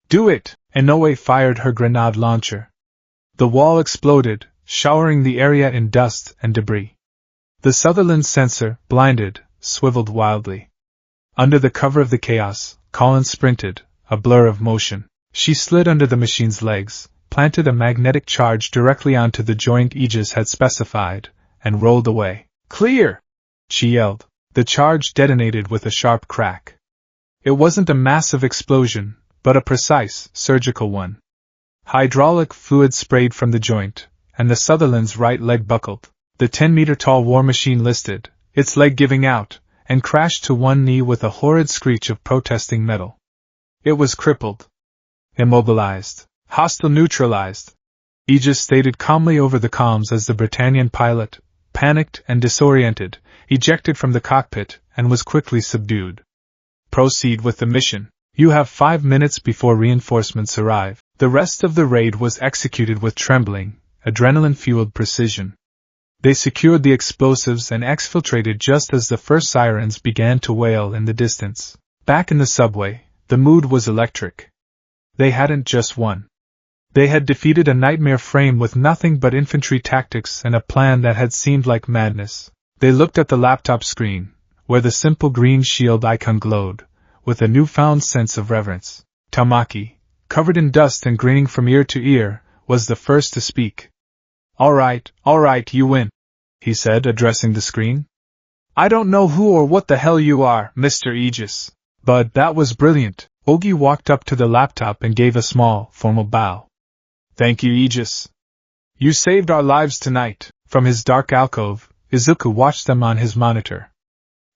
Do it! Inoue fired her grenade launcher. The wall exploded, showering the area in dust and debris. The Sutherland sensor, blinded, swiveled wildly. Under the cover of the chaos, Colin sprinted, a blur of motion. She slid under the machine's legs, planted a magnetic charge directly onto the joint Aegis had specified, and rolled away. Clear! She yelled. The charge detonated with a sharp crack. It wasn't a massive explosion, but a precise, surgical one. Hydraulic fluid sprayed from the joint, and the Sutherland's right leg buckled. The 10-meter-tall war machine listed, its leg giving out, and crashed to one knee with a horrid screech of protesting metal. It was crippled. Immobilized. Hostile neutralized. Aegis stated calmly over the comms as the Britannian pilot, panicked and disoriented, ejected from the cockpit and was quickly subdued. Proceed with the mission. You have 5 minutes before reinforcements arrive. The rest of the raid was executed with trembling, adrenaline-fueled precision. They secured the explosives and exfiltrated just as the first sirens began to wail in the distance. Back in the subway, the mood was electric. They hadn't just won. They had defeated a nightmare frame with nothing but infantry tactics and a plan that had seemed like madness. They looked at the laptop screen, where the simple green shield icon glowed, with a newfound sense of reverence. Tamaki, covered in dust and grinning from ear to ear, was the first to speak. All right, you win, he said, addressing the screen. I don't know who or what the hell you are, Mr. Aegis, but that was brilliant. Ogi walked up to the laptop and gave a small, formal bow. Thank you, Aegis. You saved our lives tonight. From his dark alcove, Izuku watched them on his monitor.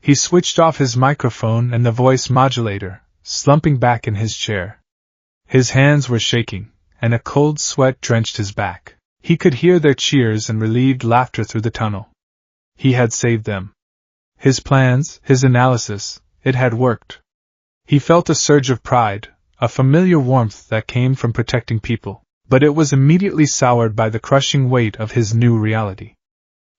He switched off his microphone and the voice modulator, slumping back in his chair. His hands were shaking, and a cold sweat drenched his back. He could hear their cheers and relieved laughter through the tunnel. He had saved them. His plans, his analysis, it had worked. He felt a surge of pride, a familiar warmth that came from protecting people, but it was immediately soured by the crushing weight of his new reality.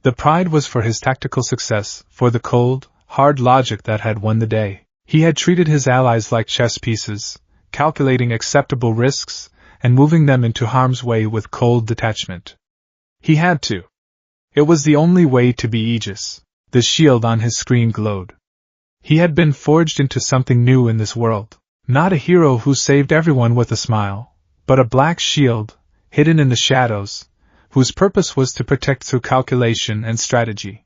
The pride was for his tactical success, for the cold, hard logic that had won the day. He had treated his allies like chess pieces, calculating acceptable risks, and moving them into harm's way with cold detachment. He had to. It was the only way to be Aegis. The shield on his screen glowed. He had been forged into something new in this world. Not a hero who saved everyone with a smile, but a black shield, hidden in the shadows, whose purpose was to protect through calculation and strategy.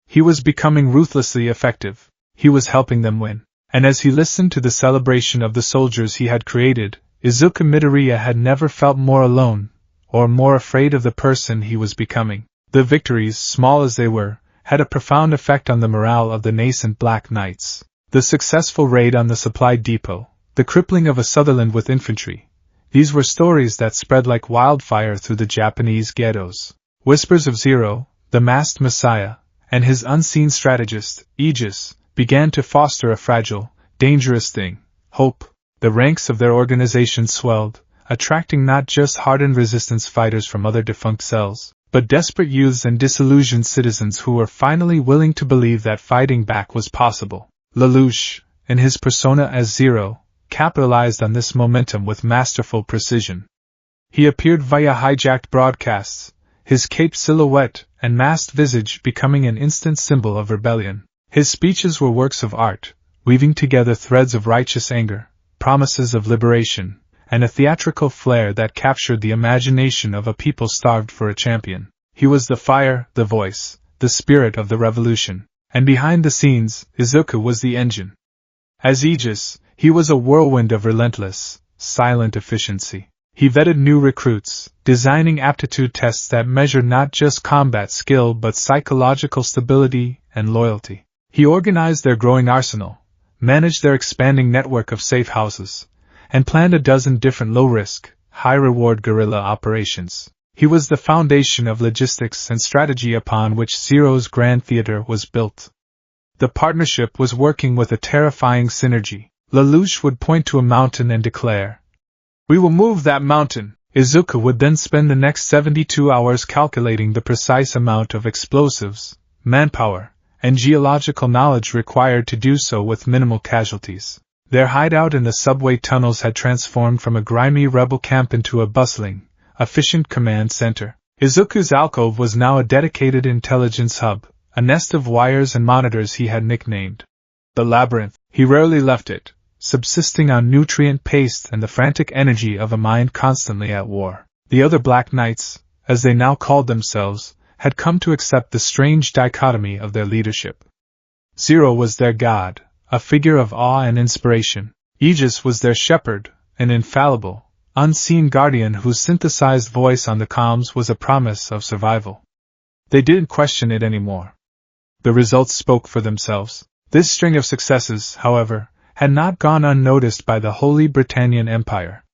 He was becoming ruthlessly effective. He was helping them win. And as he listened to the celebration of the soldiers he had created, Izuku Midoriya had never felt more alone, or more afraid of the person he was becoming. The victories, small as they were, had a profound effect on the morale of the nascent Black Knights. The successful raid on the supply depot, the crippling of a Sutherland with infantry. These were stories that spread like wildfire through the Japanese ghettos. Whispers of Zero, the masked messiah, and his unseen strategist, Aegis, began to foster a fragile, dangerous thing, hope. The ranks of their organization swelled, attracting not just hardened resistance fighters from other defunct cells, but desperate youths and disillusioned citizens who were finally willing to believe that fighting back was possible. Lelouch, in his persona as Zero, capitalized on this momentum with masterful precision. He appeared via hijacked broadcasts, his caped silhouette and masked visage becoming an instant symbol of rebellion. His speeches were works of art, weaving together threads of righteous anger, promises of liberation, and a theatrical flair that captured the imagination of a people starved for a champion. He was the fire, the voice, the spirit of the revolution, and behind the scenes, Izuku was the engine. As Aegis, he was a whirlwind of relentless, silent efficiency. He vetted new recruits, designing aptitude tests that measured not just combat skill but psychological stability and loyalty. He organized their growing arsenal, managed their expanding network of safe houses, and planned a dozen different low-risk, high-reward guerrilla operations. He was the foundation of logistics and strategy upon which Zero's Grand Theater was built. The partnership was working with a terrifying synergy. Lelouch would point to a mountain and declare, "We will move that mountain." Izuku would then spend the next 72 hours calculating the precise amount of explosives, manpower, and geological knowledge required to do so with minimal casualties. Their hideout in the subway tunnels had transformed from a grimy rebel camp into a bustling, efficient command center. Izuku's alcove was now a dedicated intelligence hub, a nest of wires and monitors he had nicknamed the Labyrinth. He rarely left it, subsisting on nutrient paste and the frantic energy of a mind constantly at war. The other Black Knights, as they now called themselves, had come to accept the strange dichotomy of their leadership. Zero was their god, a figure of awe and inspiration. Geass was their shepherd, an infallible, unseen guardian whose synthesized voice on the comms was a promise of survival. They didn't question it anymore. The results spoke for themselves. This string of successes, however, had not gone unnoticed by the Holy Britannian Empire.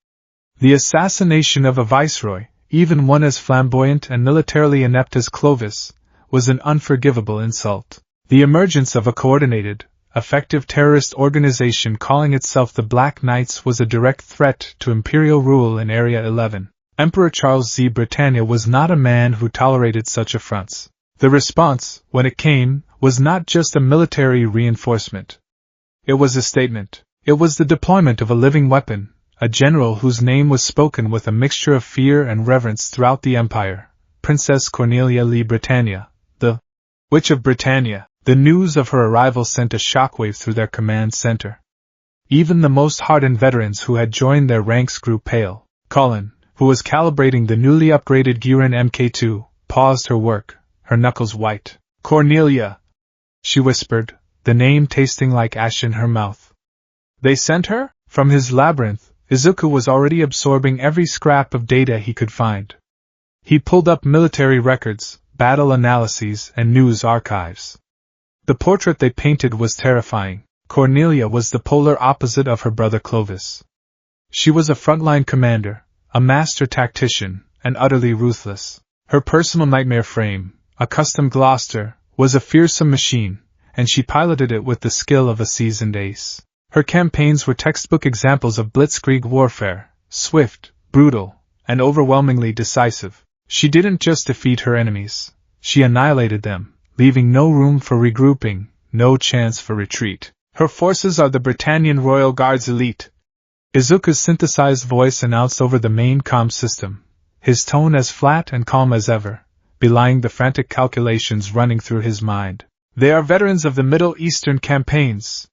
The assassination of a viceroy, even one as flamboyant and militarily inept as Clovis, was an unforgivable insult. The emergence of a coordinated, effective terrorist organization calling itself the Black Knights was a direct threat to imperial rule in Area 11. Emperor Charles Z. Britannia was not a man who tolerated such affronts. The response, when it came, was not just a military reinforcement. It was a statement. It was the deployment of a living weapon, a general whose name was spoken with a mixture of fear and reverence throughout the empire, Princess Cornelia Lee Britannia, the Witch of Britannia. The news of her arrival sent a shockwave through their command center. Even the most hardened veterans who had joined their ranks grew pale. Colin, who was calibrating the newly upgraded Gurin Mk2, paused her work, her knuckles white. "Cornelia," she whispered, the name tasting like ash in her mouth. "They sent her?" From his labyrinth, Izuku was already absorbing every scrap of data he could find. He pulled up military records, battle analyses, and news archives. The portrait they painted was terrifying. Cornelia was the polar opposite of her brother Clovis. She was a frontline commander, a master tactician, and utterly ruthless. Her personal nightmare frame, a custom Gloucester, was a fearsome machine, and she piloted it with the skill of a seasoned ace. Her campaigns were textbook examples of blitzkrieg warfare, swift, brutal, and overwhelmingly decisive. She didn't just defeat her enemies, she annihilated them, leaving no room for regrouping, no chance for retreat. "Her forces are the Britannian Royal Guard's elite," Izuku's synthesized voice announced over the main comm system, his tone as flat and calm as ever, belying the frantic calculations running through his mind. "They are veterans of the Middle Eastern campaigns.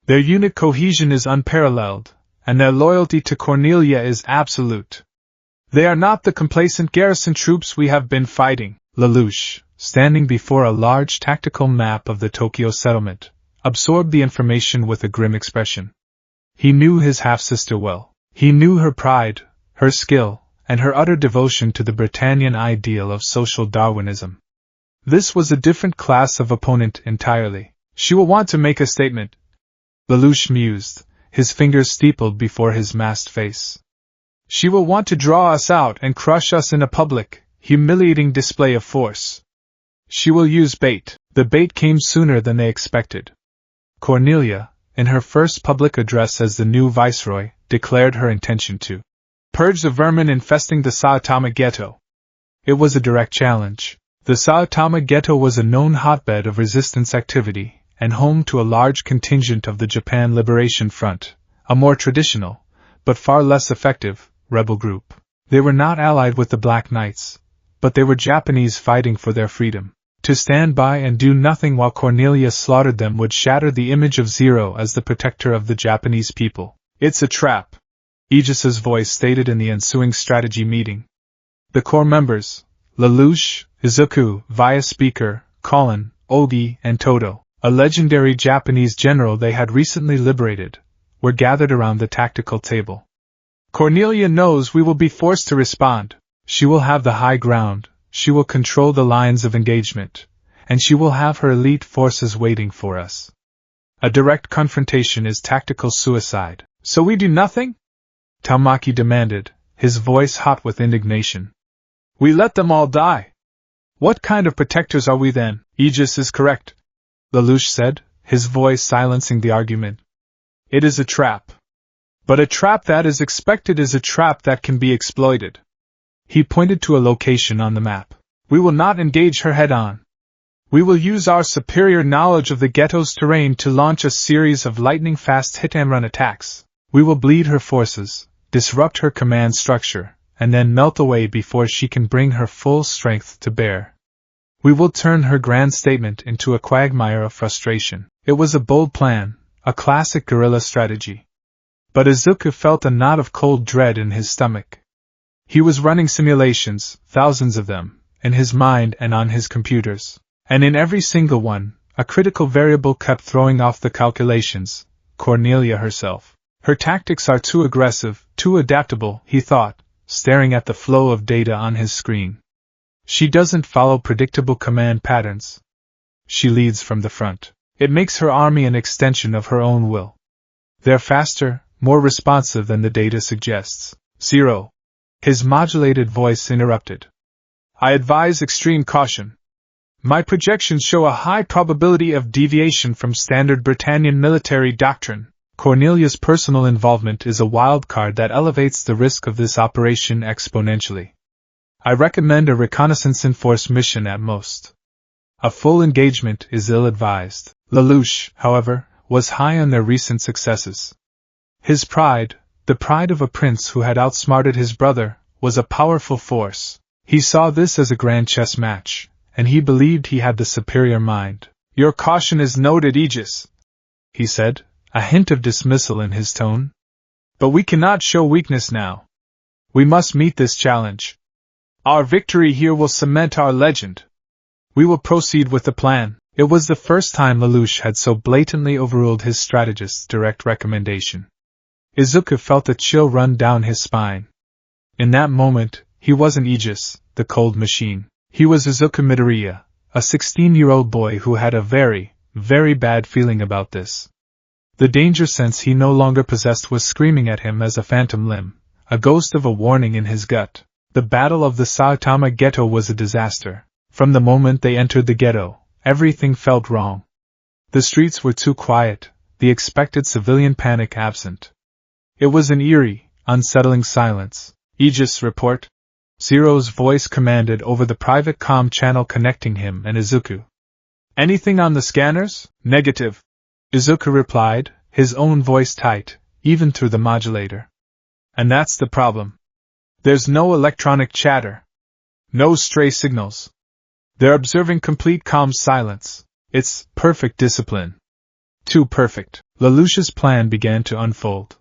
Their unit cohesion is unparalleled, and their loyalty to Cornelia is absolute. They are not the complacent garrison troops we have been fighting." Lelouch, standing before a large tactical map of the Tokyo settlement, absorbed the information with a grim expression. He knew his half-sister well. He knew her pride, her skill, and her utter devotion to the Britannian ideal of social Darwinism. This was a different class of opponent entirely. "She will want to make a statement," Lelouch mused, his fingers steepled before his masked face. "She will want to draw us out and crush us in a public, humiliating display of force. She will use bait." The bait came sooner than they expected. Cornelia, in her first public address as the new viceroy, declared her intention to purge the vermin infesting the Saitama Ghetto. It was a direct challenge. The Saitama Ghetto was a known hotbed of resistance activity, and home to a large contingent of the Japan Liberation Front, a more traditional, but far less effective, rebel group. They were not allied with the Black Knights, but they were Japanese fighting for their freedom. To stand by and do nothing while Cornelia slaughtered them would shatter the image of Zero as the protector of the Japanese people. "It's a trap," Geass's voice stated in the ensuing strategy meeting. The core members, Lelouch, Izuku, via speaker, Colin, Ogi, and Toto, a legendary Japanese general they had recently liberated, were gathered around the tactical table. Cornelia knows we will be forced to respond. She will have the high ground, she will control the lines of engagement, and she will have her elite forces waiting for us. A direct confrontation is tactical suicide. So we do nothing? Tamaki demanded, his voice hot with indignation. We let them all die. What kind of protectors are we then? Geass is correct, Lelouch said, his voice silencing the argument. It is a trap. But a trap that is expected is a trap that can be exploited. He pointed to a location on the map. We will not engage her head-on. We will use our superior knowledge of the ghetto's terrain to launch a series of lightning-fast hit-and-run attacks. We will bleed her forces, disrupt her command structure, and then melt away before she can bring her full strength to bear. We will turn her grand statement into a quagmire of frustration. It was a bold plan, a classic guerrilla strategy. But Izuku felt a knot of cold dread in his stomach. He was running simulations, thousands of them, in his mind and on his computers. And in every single one, a critical variable kept throwing off the calculations: Cornelia herself. Her tactics are too aggressive, too adaptable, he thought, staring at the flow of data on his screen. She doesn't follow predictable command patterns. She leads from the front. It makes her army an extension of her own will. They're faster, more responsive than the data suggests. 0. His modulated voice interrupted. I advise extreme caution. My projections show a high probability of deviation from standard Britannian military doctrine. Cornelia's personal involvement is a wild card that elevates the risk of this operation exponentially. I recommend a reconnaissance in force mission at most. A full engagement is ill-advised. Lelouch, however, was high on their recent successes. His pride, the pride of a prince who had outsmarted his brother, was a powerful force. He saw this as a grand chess match, and he believed he had the superior mind. Your caution is noted, Geass, he said, a hint of dismissal in his tone. But we cannot show weakness now. We must meet this challenge. Our victory here will cement our legend. We will proceed with the plan. It was the first time Lelouch had so blatantly overruled his strategist's direct recommendation. Izuku felt a chill run down his spine. In that moment, he wasn't Geass, the cold machine. He was Izuku Midoriya, a 16-year-old boy who had a very, very bad feeling about this. The danger sense he no longer possessed was screaming at him as a phantom limb, a ghost of a warning in his gut. The Battle of the Saitama Ghetto was a disaster. From the moment they entered the ghetto, everything felt wrong. The streets were too quiet, the expected civilian panic absent. It was an eerie, unsettling silence. Geass, report. Zero's voice commanded over the private comm channel connecting him and Izuku. Anything on the scanners? Negative. Izuku replied, his own voice tight, even through the modulator. And that's the problem. There's no electronic chatter. No stray signals. They're observing complete calm silence. It's perfect discipline. Too perfect. Lelouch's plan began to unfold.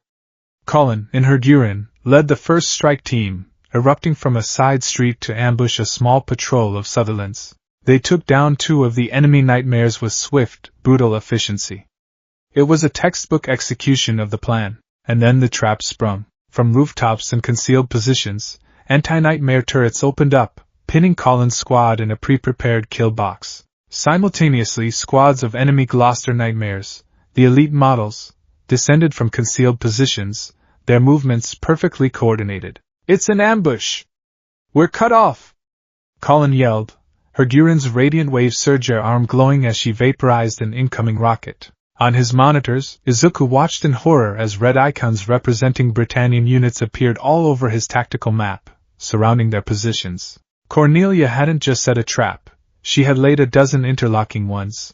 Colin, in her Durin, led the first strike team, erupting from a side street to ambush a small patrol of Sutherlands. They took down 2 of the enemy nightmares with swift, brutal efficiency. It was a textbook execution of the plan, and then the trap sprung. From rooftops and concealed positions, anti-nightmare turrets opened up, pinning Colin's squad in a pre-prepared kill box. Simultaneously, squads of enemy Gloucester nightmares, the elite models, descended from concealed positions, their movements perfectly coordinated. It's an ambush! We're cut off! Colin yelled, her Durin's radiant wave surger arm glowing as she vaporized an incoming rocket. On his monitors, Izuku watched in horror as red icons representing Britannian units appeared all over his tactical map, surrounding their positions. Cornelia hadn't just set a trap, she had laid a dozen interlocking ones.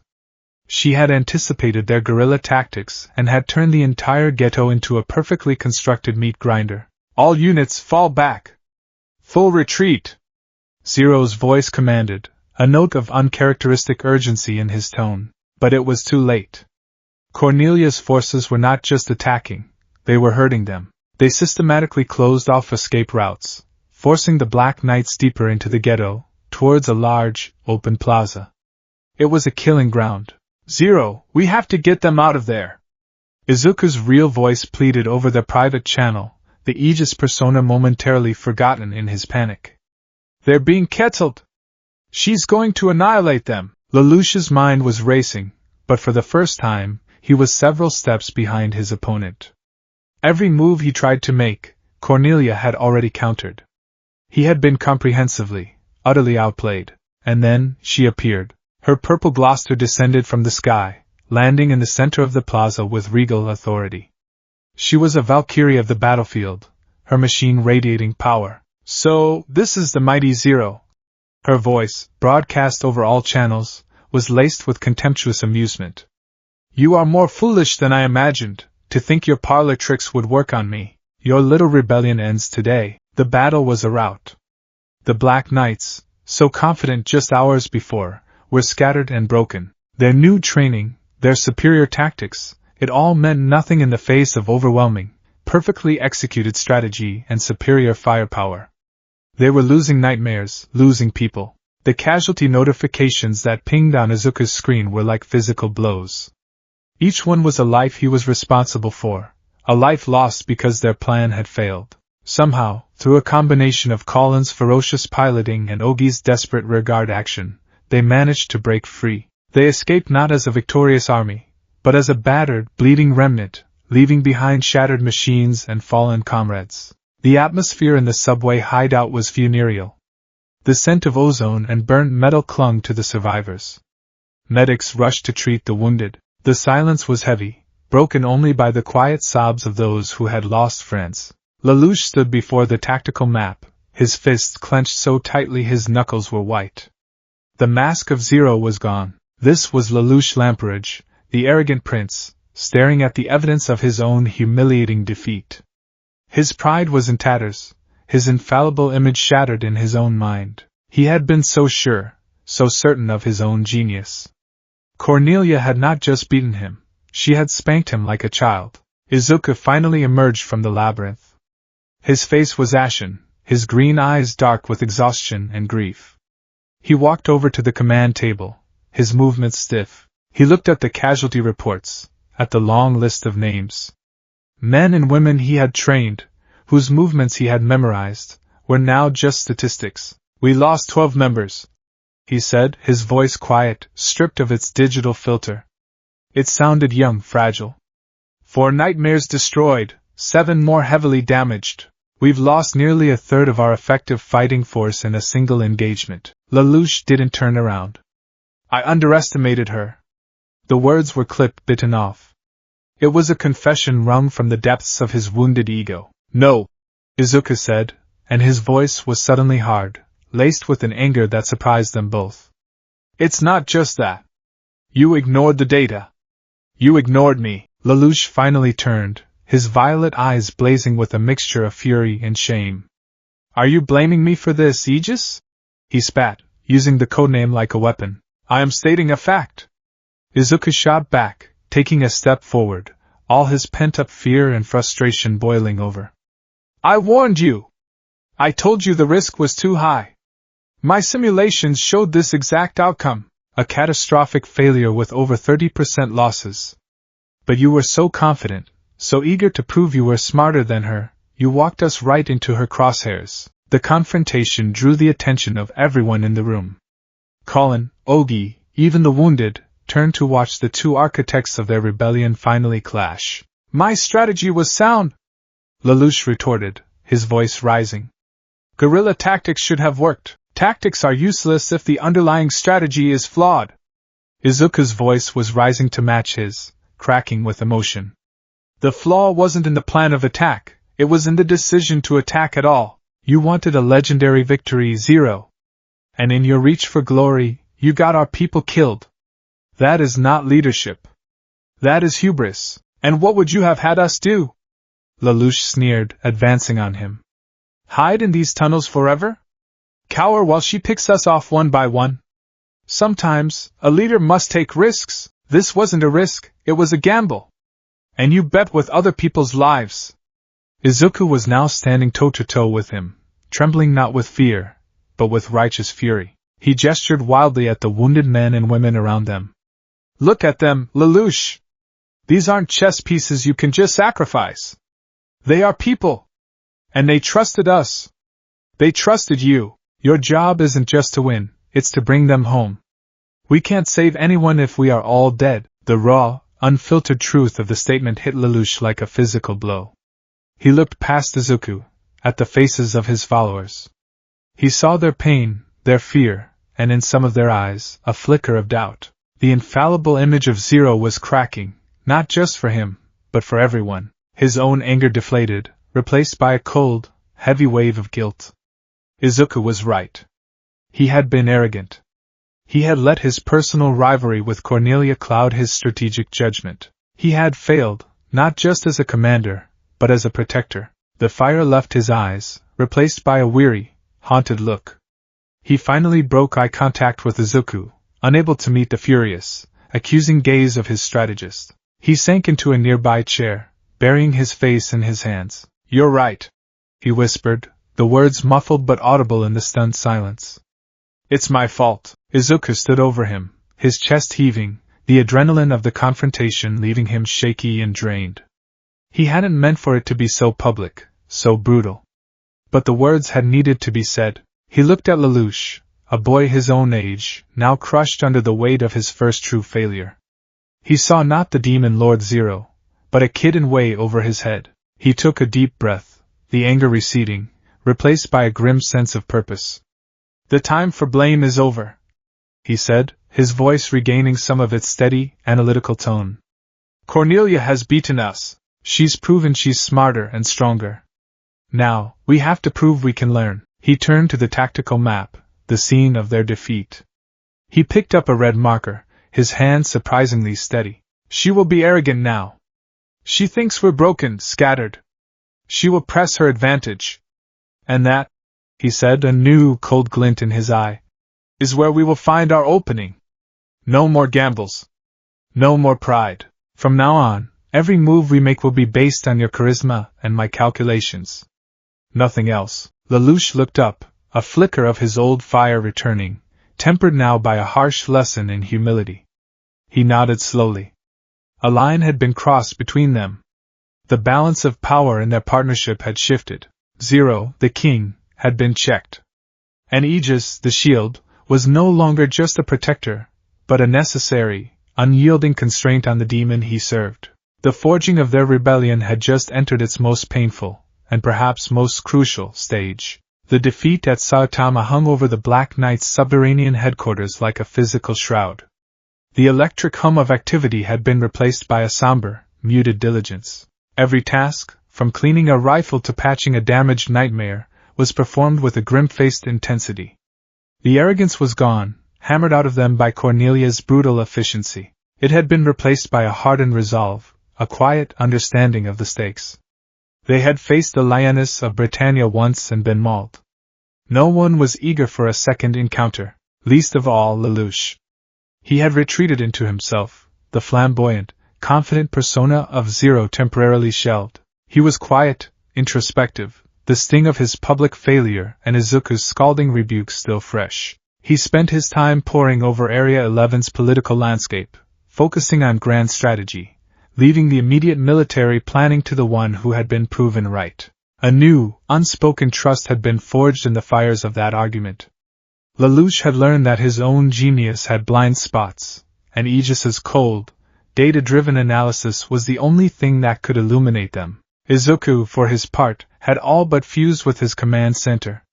She had anticipated their guerrilla tactics and had turned the entire ghetto into a perfectly constructed meat grinder. All units fall back! Full retreat! Zero's voice commanded, a note of uncharacteristic urgency in his tone. But it was too late. Cornelia's forces were not just attacking, they were hurting them. They systematically closed off escape routes, forcing the Black Knights deeper into the ghetto, towards a large, open plaza. It was a killing ground. Zero, we have to get them out of there! Izuku's real voice pleaded over the private channel, the Aegis persona momentarily forgotten in his panic. They're being kettled! She's going to annihilate them! Lelouch's mind was racing, but for the first time, he was several steps behind his opponent. Every move he tried to make, Cornelia had already countered. He had been comprehensively, utterly outplayed, and then she appeared. Her purple Gloucester descended from the sky, landing in the center of the plaza with regal authority. She was a Valkyrie of the battlefield, her machine radiating power. So, this is the mighty Zero. Her voice, broadcast over all channels, was laced with contemptuous amusement. You are more foolish than I imagined, to think your parlor tricks would work on me. Your little rebellion ends today. The battle was a rout. The Black Knights, so confident just hours before, were scattered and broken. Their new training, their superior tactics, it all meant nothing in the face of overwhelming, perfectly executed strategy and superior firepower. They were losing nightmares, losing people. The casualty notifications that pinged on Izuku's screen were like physical blows. Each one was a life he was responsible for, a life lost because their plan had failed. Somehow, through a combination of Colin's ferocious piloting and Ogi's desperate rearguard action, they managed to break free. They escaped not as a victorious army, but as a battered, bleeding remnant, leaving behind shattered machines and fallen comrades. The atmosphere in the subway hideout was funereal. The scent of ozone and burnt metal clung to the survivors. Medics rushed to treat the wounded. The silence was heavy, broken only by the quiet sobs of those who had lost friends. Lelouch stood before the tactical map, his fists clenched so tightly his knuckles were white. The mask of Zero was gone. This was Lelouch Lamperidge, the arrogant prince, staring at the evidence of his own humiliating defeat. His pride was in tatters, his infallible image shattered in his own mind. He had been so sure, so certain of his own genius. Cornelia had not just beaten him, she had spanked him like a child. Izuku finally emerged from the labyrinth. His face was ashen, his green eyes dark with exhaustion and grief. He walked over to the command table, his movements stiff. He looked at the casualty reports, at the long list of names. Men and women he had trained, whose movements he had memorized, were now just statistics. We lost 12 members, he said, his voice quiet, stripped of its digital filter. It sounded young, fragile. 4 nightmares destroyed, 7 more heavily damaged. We've lost nearly a third of our effective fighting force in a single engagement. Lelouch didn't turn around. I underestimated her. The words were clipped, bitten off. It was a confession wrung from the depths of his wounded ego. No, Izuku said, and his voice was suddenly hard, laced with an anger that surprised them both. It's not just that. You ignored the data. You ignored me. Lelouch finally turned, his violet eyes blazing with a mixture of fury and shame. Are you blaming me for this, Aegis? He spat, using the codename like a weapon. I am stating a fact. Izuku shot back, taking a step forward, all his pent-up fear and frustration boiling over. I warned you! I told you the risk was too high. My simulations showed this exact outcome, a catastrophic failure with over 30% losses. But you were so confident, so eager to prove you were smarter than her, you walked us right into her crosshairs. The confrontation drew the attention of everyone in the room. Colin, Ogi, even the wounded, turned to watch the two architects of their rebellion finally clash. My strategy was sound, Lelouch retorted, his voice rising. Guerrilla tactics should have worked. Tactics are useless if the underlying strategy is flawed. Izuku's voice was rising to match his, cracking with emotion. The flaw wasn't in the plan of attack, it was in the decision to attack at all. You wanted a legendary victory, Zero. And in your reach for glory, you got our people killed. That is not leadership. That is hubris. And what would you have had us do? Lelouch sneered, advancing on him. Hide in these tunnels forever? Cower while she picks us off one by one? Sometimes, a leader must take risks. This wasn't a risk, it was a gamble. And you bet with other people's lives. Izuku was now standing toe-to-toe with him, trembling not with fear, but with righteous fury. He gestured wildly at the wounded men and women around them. Look at them, Lelouch! These aren't chess pieces you can just sacrifice. They are people. And they trusted us. They trusted you. Your job isn't just to win, it's to bring them home. We can't save anyone if we are all dead. The raw, unfiltered truth of the statement hit Lelouch like a physical blow. He looked past Izuku, at the faces of his followers. He saw their pain, their fear, and in some of their eyes, a flicker of doubt. The infallible image of Zero was cracking, not just for him, but for everyone. His own anger deflated, replaced by a cold, heavy wave of guilt. Izuku was right. He had been arrogant. He had let his personal rivalry with Cornelia cloud his strategic judgment. He had failed, not just as a commander, but as a protector. The fire left his eyes, replaced by a weary, haunted look. He finally broke eye contact with Izuku, unable to meet the furious, accusing gaze of his strategist. He sank into a nearby chair, burying his face in his hands. "You're right," he whispered, the words muffled but audible in the stunned silence. "It's my fault." Izuku stood over him, his chest heaving, the adrenaline of the confrontation leaving him shaky and drained. He hadn't meant for it to be so public, so brutal. But the words had needed to be said. He looked at Lelouch, a boy his own age, now crushed under the weight of his first true failure. He saw not the demon Lord Zero, but a kid in way over his head. He took a deep breath, the anger receding, replaced by a grim sense of purpose. "The time for blame is over," he said, his voice regaining some of its steady, analytical tone. "Cornelia has beaten us. She's proven she's smarter and stronger. Now, we have to prove we can learn." He turned to the tactical map, the scene of their defeat. He picked up a red marker, his hand surprisingly steady. "She will be arrogant now. She thinks we're broken, scattered. She will press her advantage. And that," he said, a new, cold glint in his eye, "is where we will find our opening. No more gambles. No more pride. From now on, every move we make will be based on your charisma and my calculations. Nothing else." Lelouch looked up, a flicker of his old fire returning, tempered now by a harsh lesson in humility. He nodded slowly. A line had been crossed between them. The balance of power in their partnership had shifted. Zero, the king, had been checked. And Aegis, the shield, was no longer just a protector, but a necessary, unyielding constraint on the demon he served. The forging of their rebellion had just entered its most painful, and perhaps most crucial, stage. The defeat at Saitama hung over the Black Knight's subterranean headquarters like a physical shroud. The electric hum of activity had been replaced by a somber, muted diligence. Every task, from cleaning a rifle to patching a damaged nightmare, was performed with a grim-faced intensity. The arrogance was gone, hammered out of them by Cornelia's brutal efficiency. It had been replaced by a hardened resolve, a quiet understanding of the stakes. They had faced the lioness of Britannia once and been mauled. No one was eager for a second encounter, least of all Lelouch. He had retreated into himself, the flamboyant, confident persona of Zero temporarily shelved. He was quiet, introspective, the sting of his public failure and Izuku's scalding rebuke still fresh. He spent his time poring over Area 11's political landscape, focusing on grand strategy, leaving the immediate military planning to the one who had been proven right. A new, unspoken trust had been forged in the fires of that argument. Lelouch had learned that his own genius had blind spots, and Aegis's cold, data-driven analysis was the only thing that could illuminate them. Izuku, for his part, had all but fused with his command center.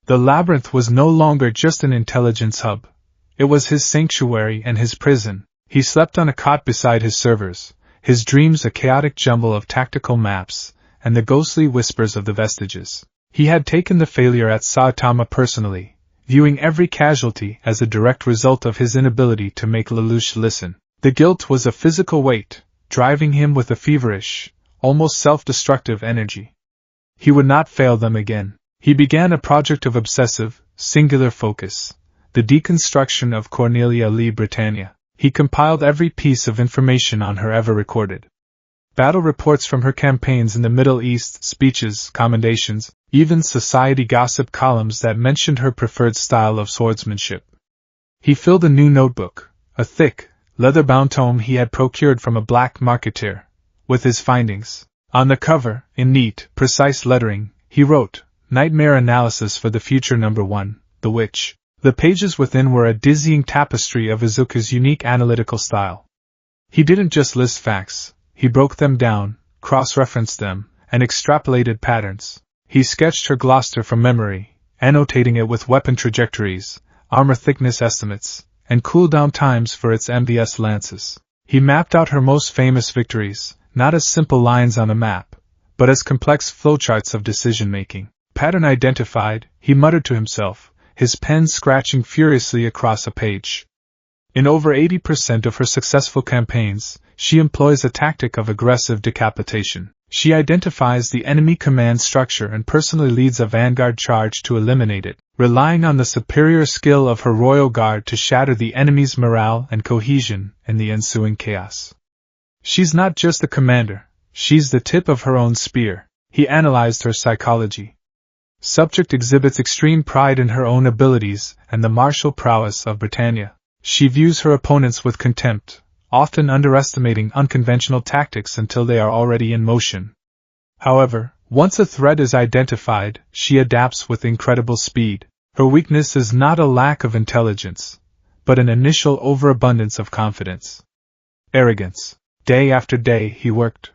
The labyrinth was no longer just an intelligence hub. It was his sanctuary and his prison. He slept on a cot beside his servers, his dreams a chaotic jumble of tactical maps, and the ghostly whispers of the vestiges. He had taken the failure at Saitama personally, viewing every casualty as a direct result of his inability to make Lelouch listen. The guilt was a physical weight, driving him with a feverish, almost self-destructive energy. He would not fail them again. He began a project of obsessive, singular focus, the deconstruction of Cornelia Lee Britannia. He compiled every piece of information on her ever recorded. Battle reports from her campaigns in the Middle East, speeches, commendations, even society gossip columns that mentioned her preferred style of swordsmanship. He filled a new notebook, a thick, leather-bound tome he had procured from a black marketeer, with his findings. On the cover, in neat, precise lettering, He wrote, Nightmare Analysis for the Future Number 1, The Witch. The pages within were a dizzying tapestry of Izuku's unique analytical style. He didn't just list facts, he broke them down, cross-referenced them, and extrapolated patterns. He sketched her Gloucester from memory, annotating it with weapon trajectories, armor thickness estimates, and cooldown times for its MVS lances. He mapped out her most famous victories, not as simple lines on a map, but as complex flowcharts of decision-making. Pattern identified, he muttered to himself, his pen scratching furiously across a page. In over 80% of her successful campaigns, she employs a tactic of aggressive decapitation. She identifies the enemy command structure and personally leads a vanguard charge to eliminate it, relying on the superior skill of her royal guard to shatter the enemy's morale and cohesion in the ensuing chaos. She's not just a commander, she's the tip of her own spear. He analyzed her psychology. Subject exhibits extreme pride in her own abilities and the martial prowess of Britannia. She views her opponents with contempt, often underestimating unconventional tactics until they are already in motion. However, once a threat is identified, she adapts with incredible speed. Her weakness is not a lack of intelligence, but an initial overabundance of confidence. Arrogance. Day after day he worked.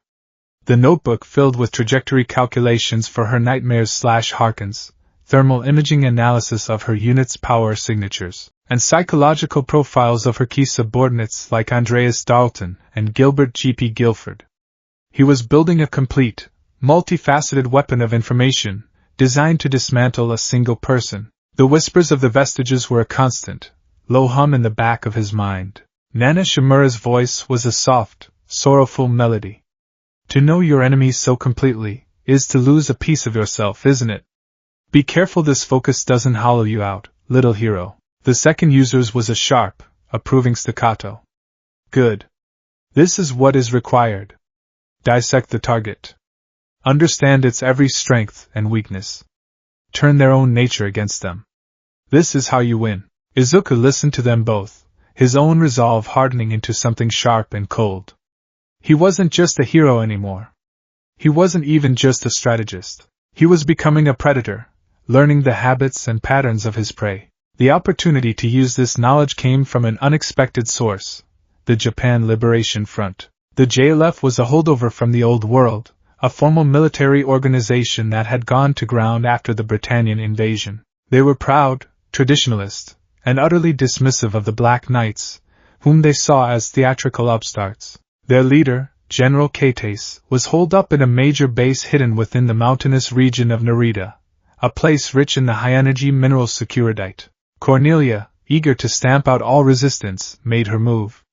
The notebook filled with trajectory calculations for her nightmares/Harkins, thermal imaging analysis of her unit's power signatures, and psychological profiles of her key subordinates like Andreas Darlton and Gilbert G.P. Guilford. He was building a complete, multifaceted weapon of information, designed to dismantle a single person. The whispers of the vestiges were a constant, low hum in the back of his mind. Nana Shimura's voice was a soft, sorrowful melody. To know your enemies so completely is to lose a piece of yourself, isn't it? Be careful this focus doesn't hollow you out, little hero. The second user's was a sharp, approving staccato. Good. This is what is required. Dissect the target. Understand its every strength and weakness. Turn their own nature against them. This is how you win. Izuku listened to them both, his own resolve hardening into something sharp and cold. He wasn't just a hero anymore. He wasn't even just a strategist. He was becoming a predator, learning the habits and patterns of his prey. The opportunity to use this knowledge came from an unexpected source, the Japan Liberation Front. The JLF was a holdover from the Old World, a formal military organization that had gone to ground after the Britannian invasion. They were proud, traditionalist, and utterly dismissive of the Black Knights, whom they saw as theatrical upstarts. Their leader, General Geass, was holed up in a major base hidden within the mountainous region of Narita, a place rich in the high-energy mineral securite. Cornelia, eager to stamp out all resistance, made her move.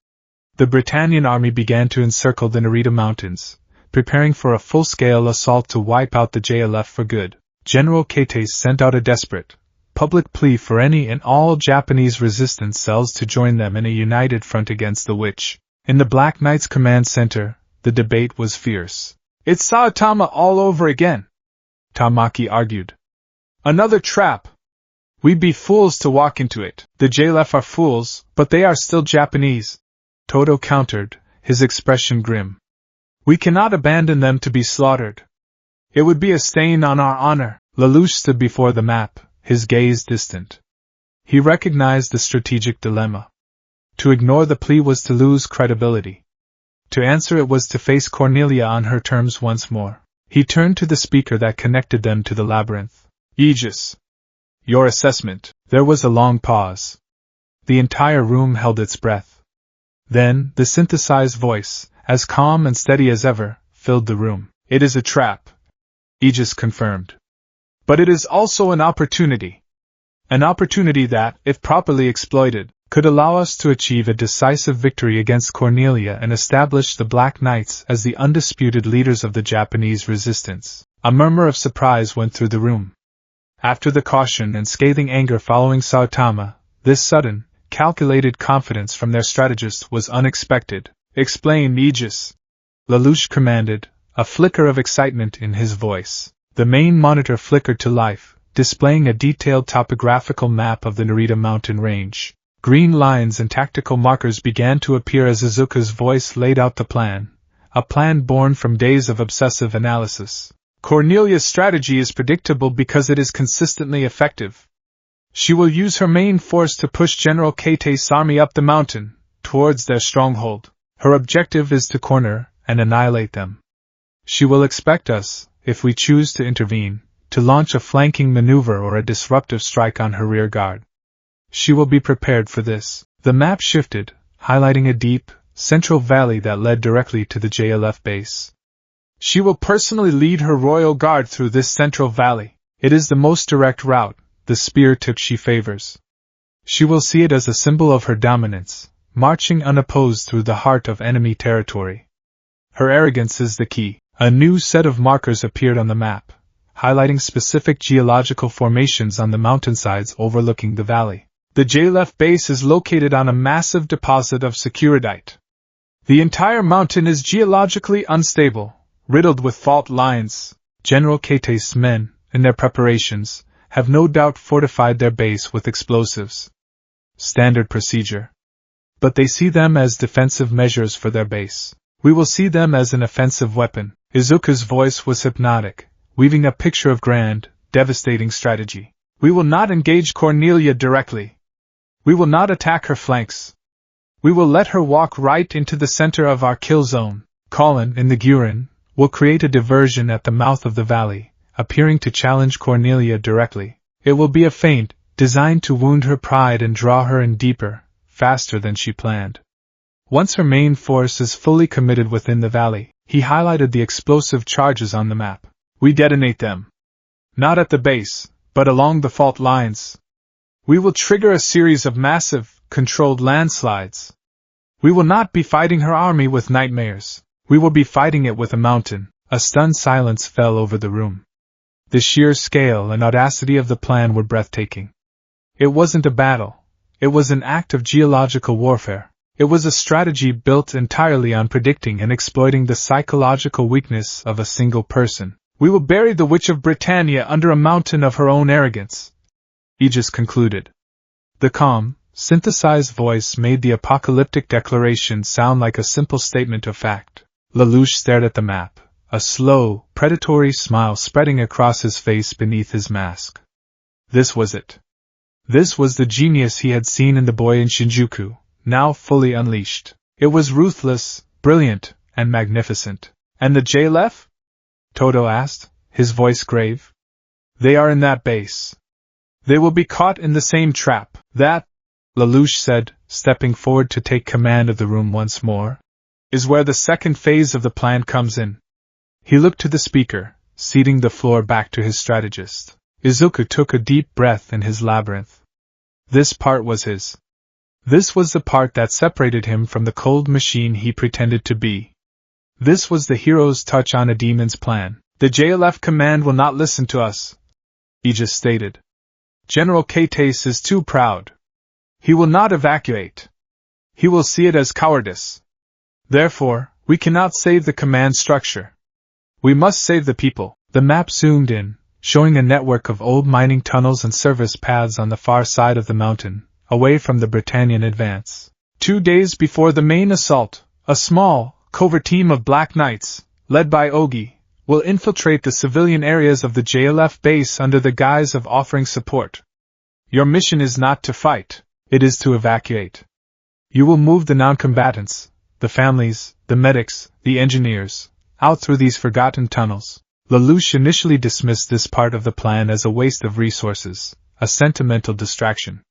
The Britannian army began to encircle the Narita Mountains, preparing for a full-scale assault to wipe out the JLF for good. General Geass sent out a desperate, public plea for any and all Japanese resistance cells to join them in a united front against the witch. In the Black Knight's command center, the debate was fierce. It's Saitama all over again, Tamaki argued. Another trap. We'd be fools to walk into it. The JLF are fools, but they are still Japanese, Todo countered, his expression grim. We cannot abandon them to be slaughtered. It would be a stain on our honor. Lelouch stood before the map, his gaze distant. He recognized the strategic dilemma. To ignore the plea was to lose credibility. To answer it was to face Cornelia on her terms once more. He turned to the speaker that connected them to the labyrinth. Aegis. Your assessment. There was a long pause. The entire room held its breath. Then, the synthesized voice, as calm and steady as ever, filled the room. It is a trap, Aegis confirmed. But it is also an opportunity. An opportunity that, if properly exploited, could allow us to achieve a decisive victory against Cornelia and establish the Black Knights as the undisputed leaders of the Japanese resistance. A murmur of surprise went through the room. After the caution and scathing anger following Saitama, this sudden, calculated confidence from their strategist was unexpected. Explain, Aegis, Lelouch commanded, a flicker of excitement in his voice. The main monitor flickered to life, displaying a detailed topographical map of the Narita mountain range. Green lines and tactical markers began to appear as Izuku's voice laid out the plan, a plan born from days of obsessive analysis. Cornelia's strategy is predictable because it is consistently effective. She will use her main force to push General Kate's army up the mountain, towards their stronghold. Her objective is to corner and annihilate them. She will expect us, if we choose to intervene, to launch a flanking maneuver or a disruptive strike on her rear guard. She will be prepared for this. The map shifted, highlighting a deep, central valley that led directly to the JLF base. She will personally lead her royal guard through this central valley. It is the most direct route, the spear tip she favors. She will see it as a symbol of her dominance, marching unopposed through the heart of enemy territory. Her arrogance is the key. A new set of markers appeared on the map, highlighting specific geological formations on the mountainsides overlooking the valley. The JLF base is located on a massive deposit of securite. The entire mountain is geologically unstable, riddled with fault lines. General Kate's men, in their preparations, have no doubt fortified their base with explosives. Standard procedure. But they see them as defensive measures for their base. We will see them as an offensive weapon. Izuku's voice was hypnotic, weaving a picture of grand, devastating strategy. We will not engage Cornelia directly. We will not attack her flanks. We will let her walk right into the center of our kill zone. Colin, in the Gurin, will create a diversion at the mouth of the valley, appearing to challenge Cornelia directly. It will be a feint, designed to wound her pride and draw her in deeper, faster than she planned. Once her main force is fully committed within the valley, he highlighted the explosive charges on the map. We detonate them. Not at the base, but along the fault lines. We will trigger a series of massive, controlled landslides. We will not be fighting her army with nightmares. We will be fighting it with a mountain. A stunned silence fell over the room. The sheer scale and audacity of the plan were breathtaking. It wasn't a battle. It was an act of geological warfare. It was a strategy built entirely on predicting and exploiting the psychological weakness of a single person. We will bury the Witch of Britannia under a mountain of her own arrogance, Aegis concluded. The calm, synthesized voice made the apocalyptic declaration sound like a simple statement of fact. Lelouch stared at the map, a slow, predatory smile spreading across his face beneath his mask. This was it. This was the genius he had seen in the boy in Shinjuku, now fully unleashed. It was ruthless, brilliant, and magnificent. And the JLF? Toto asked, his voice grave. They are in that base. They will be caught in the same trap. That, Lelouch said, stepping forward to take command of the room once more, is where the second phase of the plan comes in. He looked to the speaker, ceding the floor back to his strategist. Izuku took a deep breath in his labyrinth. This part was his. This was the part that separated him from the cold machine he pretended to be. This was the hero's touch on a demon's plan. The JLF command will not listen to us, Aegis stated. General Kates is too proud. He will not evacuate. He will see it as cowardice. Therefore, we cannot save the command structure. We must save the people. The map zoomed in, showing a network of old mining tunnels and service paths on the far side of the mountain, away from the Britannian advance. 2 days before the main assault, a small, covert team of Black Knights, led by Ogi, will infiltrate the civilian areas of the JLF base under the guise of offering support. Your mission is not to fight, it is to evacuate. You will move the non-combatants, the families, the medics, the engineers, out through these forgotten tunnels. Lelouch initially dismissed this part of the plan as a waste of resources, a sentimental distraction.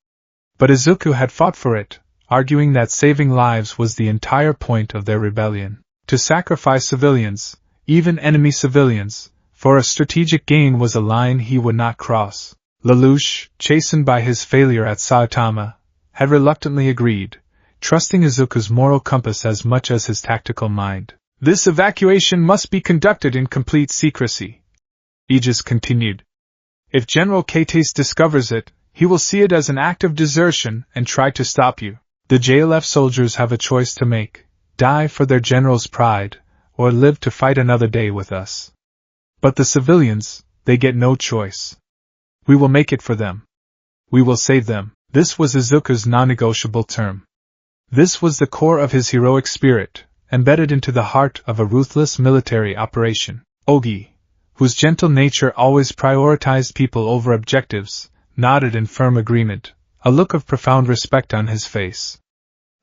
But Izuku had fought for it, arguing that saving lives was the entire point of their rebellion. To sacrifice civilians, even enemy civilians, for a strategic gain was a line he would not cross. Lelouch, chastened by his failure at Saitama, had reluctantly agreed, trusting Izuku's moral compass as much as his tactical mind. This evacuation must be conducted in complete secrecy, Aegis continued. If General Kates discovers it, he will see it as an act of desertion and try to stop you. The JLF soldiers have a choice to make: die for their general's pride, or live to fight another day with us. But the civilians, they get no choice. We will make it for them. We will save them. This was Izuku's non-negotiable term. This was the core of his heroic spirit, embedded into the heart of a ruthless military operation. Ogi, whose gentle nature always prioritized people over objectives, nodded in firm agreement, a look of profound respect on his face.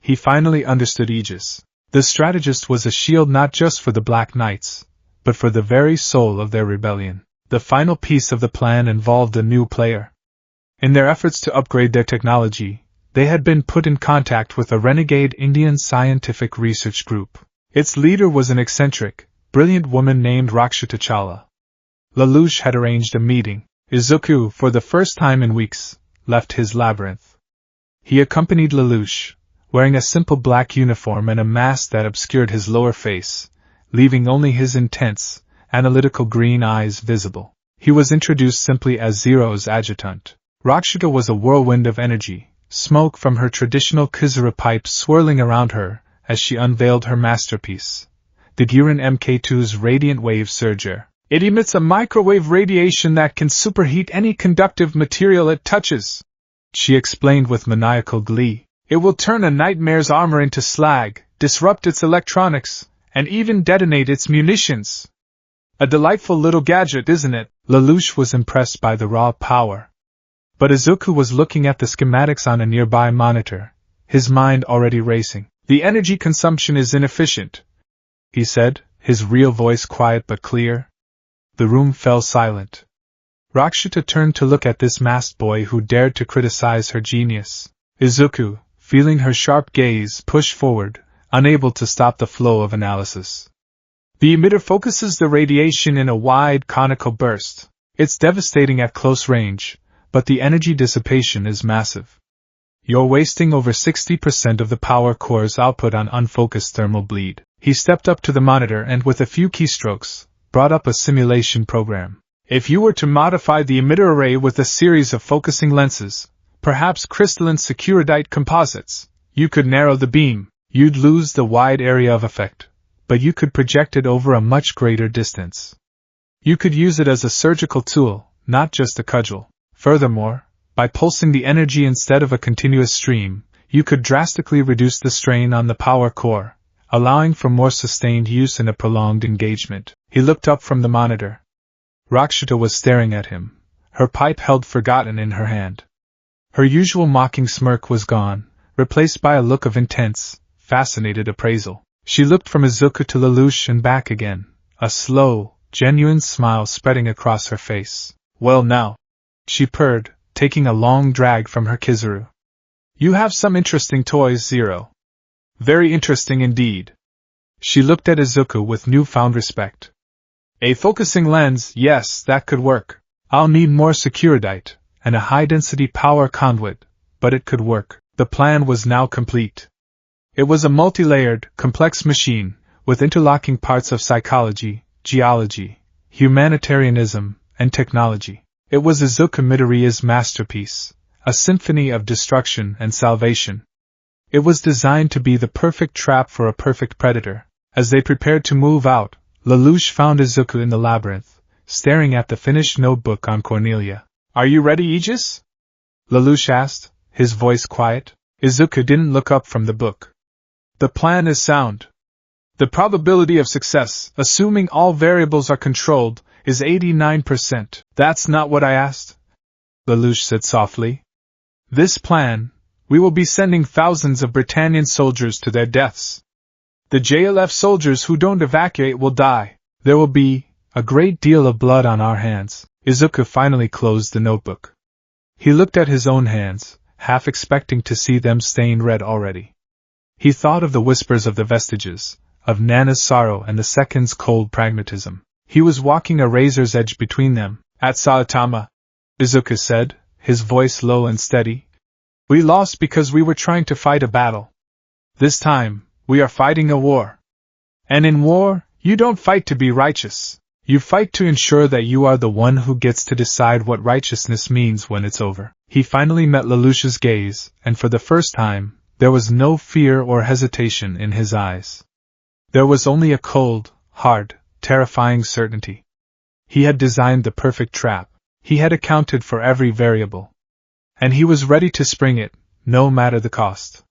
He finally understood Geass. The strategist was a shield not just for the Black Knights, but for the very soul of their rebellion. The final piece of the plan involved a new player. In their efforts to upgrade their technology, they had been put in contact with a renegade Indian scientific research group. Its leader was an eccentric, brilliant woman named Rakshata. Lelouch had arranged a meeting. Izuku, for the first time in weeks, left his labyrinth. He accompanied Lelouch, wearing a simple black uniform and a mask that obscured his lower face, leaving only his intense, analytical green eyes visible. He was introduced simply as Zero's adjutant. Rakshata was a whirlwind of energy, smoke from her traditional Kizura pipe swirling around her as she unveiled her masterpiece, the Gurin Mk2's radiant wave surger. It emits a microwave radiation that can superheat any conductive material it touches, she explained with maniacal glee. It will turn a nightmare's armor into slag, disrupt its electronics, and even detonate its munitions. A delightful little gadget, isn't it? Lelouch was impressed by the raw power. But Izuku was looking at the schematics on a nearby monitor, his mind already racing. The energy consumption is inefficient, he said, his real voice quiet but clear. The room fell silent. Rakshata turned to look at this masked boy who dared to criticize her genius. Izuku, feeling her sharp gaze, pushed forward, unable to stop the flow of analysis. The emitter focuses the radiation in a wide, conical burst. It's devastating at close range, but the energy dissipation is massive. You're wasting over 60% of the power core's output on unfocused thermal bleed. He stepped up to the monitor and, with a few keystrokes, brought up a simulation program. If you were to modify the emitter array with a series of focusing lenses, perhaps crystalline securidite composites, you could narrow the beam. You'd lose the wide area of effect, but you could project it over a much greater distance. You could use it as a surgical tool, not just a cudgel. Furthermore, by pulsing the energy instead of a continuous stream, you could drastically reduce the strain on the power core, allowing for more sustained use in a prolonged engagement. He looked up from the monitor. Rakshata was staring at him, her pipe held forgotten in her hand. Her usual mocking smirk was gone, replaced by a look of intense, fascinated appraisal. She looked from Izuku to Lelouch and back again, a slow, genuine smile spreading across her face. Well now, she purred, taking a long drag from her Kizuru. You have some interesting toys, Zero. Very interesting indeed. She looked at Izuku with newfound respect. A focusing lens, yes, that could work. I'll need more securidite, and a high-density power conduit, but it could work. The plan was now complete. It was a multi-layered, complex machine, with interlocking parts of psychology, geology, humanitarianism, and technology. It was Izuku Midoriya's masterpiece, a symphony of destruction and salvation. It was designed to be the perfect trap for a perfect predator. As they prepared to move out, Lelouch found Izuku in the labyrinth, staring at the finished notebook on Cornelia. Are you ready, Geass? Lelouch asked, his voice quiet. Izuku didn't look up from the book. The plan is sound. The probability of success, assuming all variables are controlled, is 89%. That's not what I asked, Lelouch said softly. This plan, we will be sending thousands of Britannian soldiers to their deaths. The JLF soldiers who don't evacuate will die. There will be a great deal of blood on our hands. Izuku finally closed the notebook. He looked at his own hands, half expecting to see them stained red already. He thought of the whispers of the vestiges, of Nana's sorrow and the second's cold pragmatism. He was walking a razor's edge between them. At Saitama, Izuku said, his voice low and steady, we lost because we were trying to fight a battle. This time, we are fighting a war. And in war, you don't fight to be righteous. You fight to ensure that you are the one who gets to decide what righteousness means when it's over. He finally met Lelouch's gaze, and for the first time, there was no fear or hesitation in his eyes. There was only a cold, hard, terrifying certainty. He had designed the perfect trap. He had accounted for every variable. And he was ready to spring it, no matter the cost.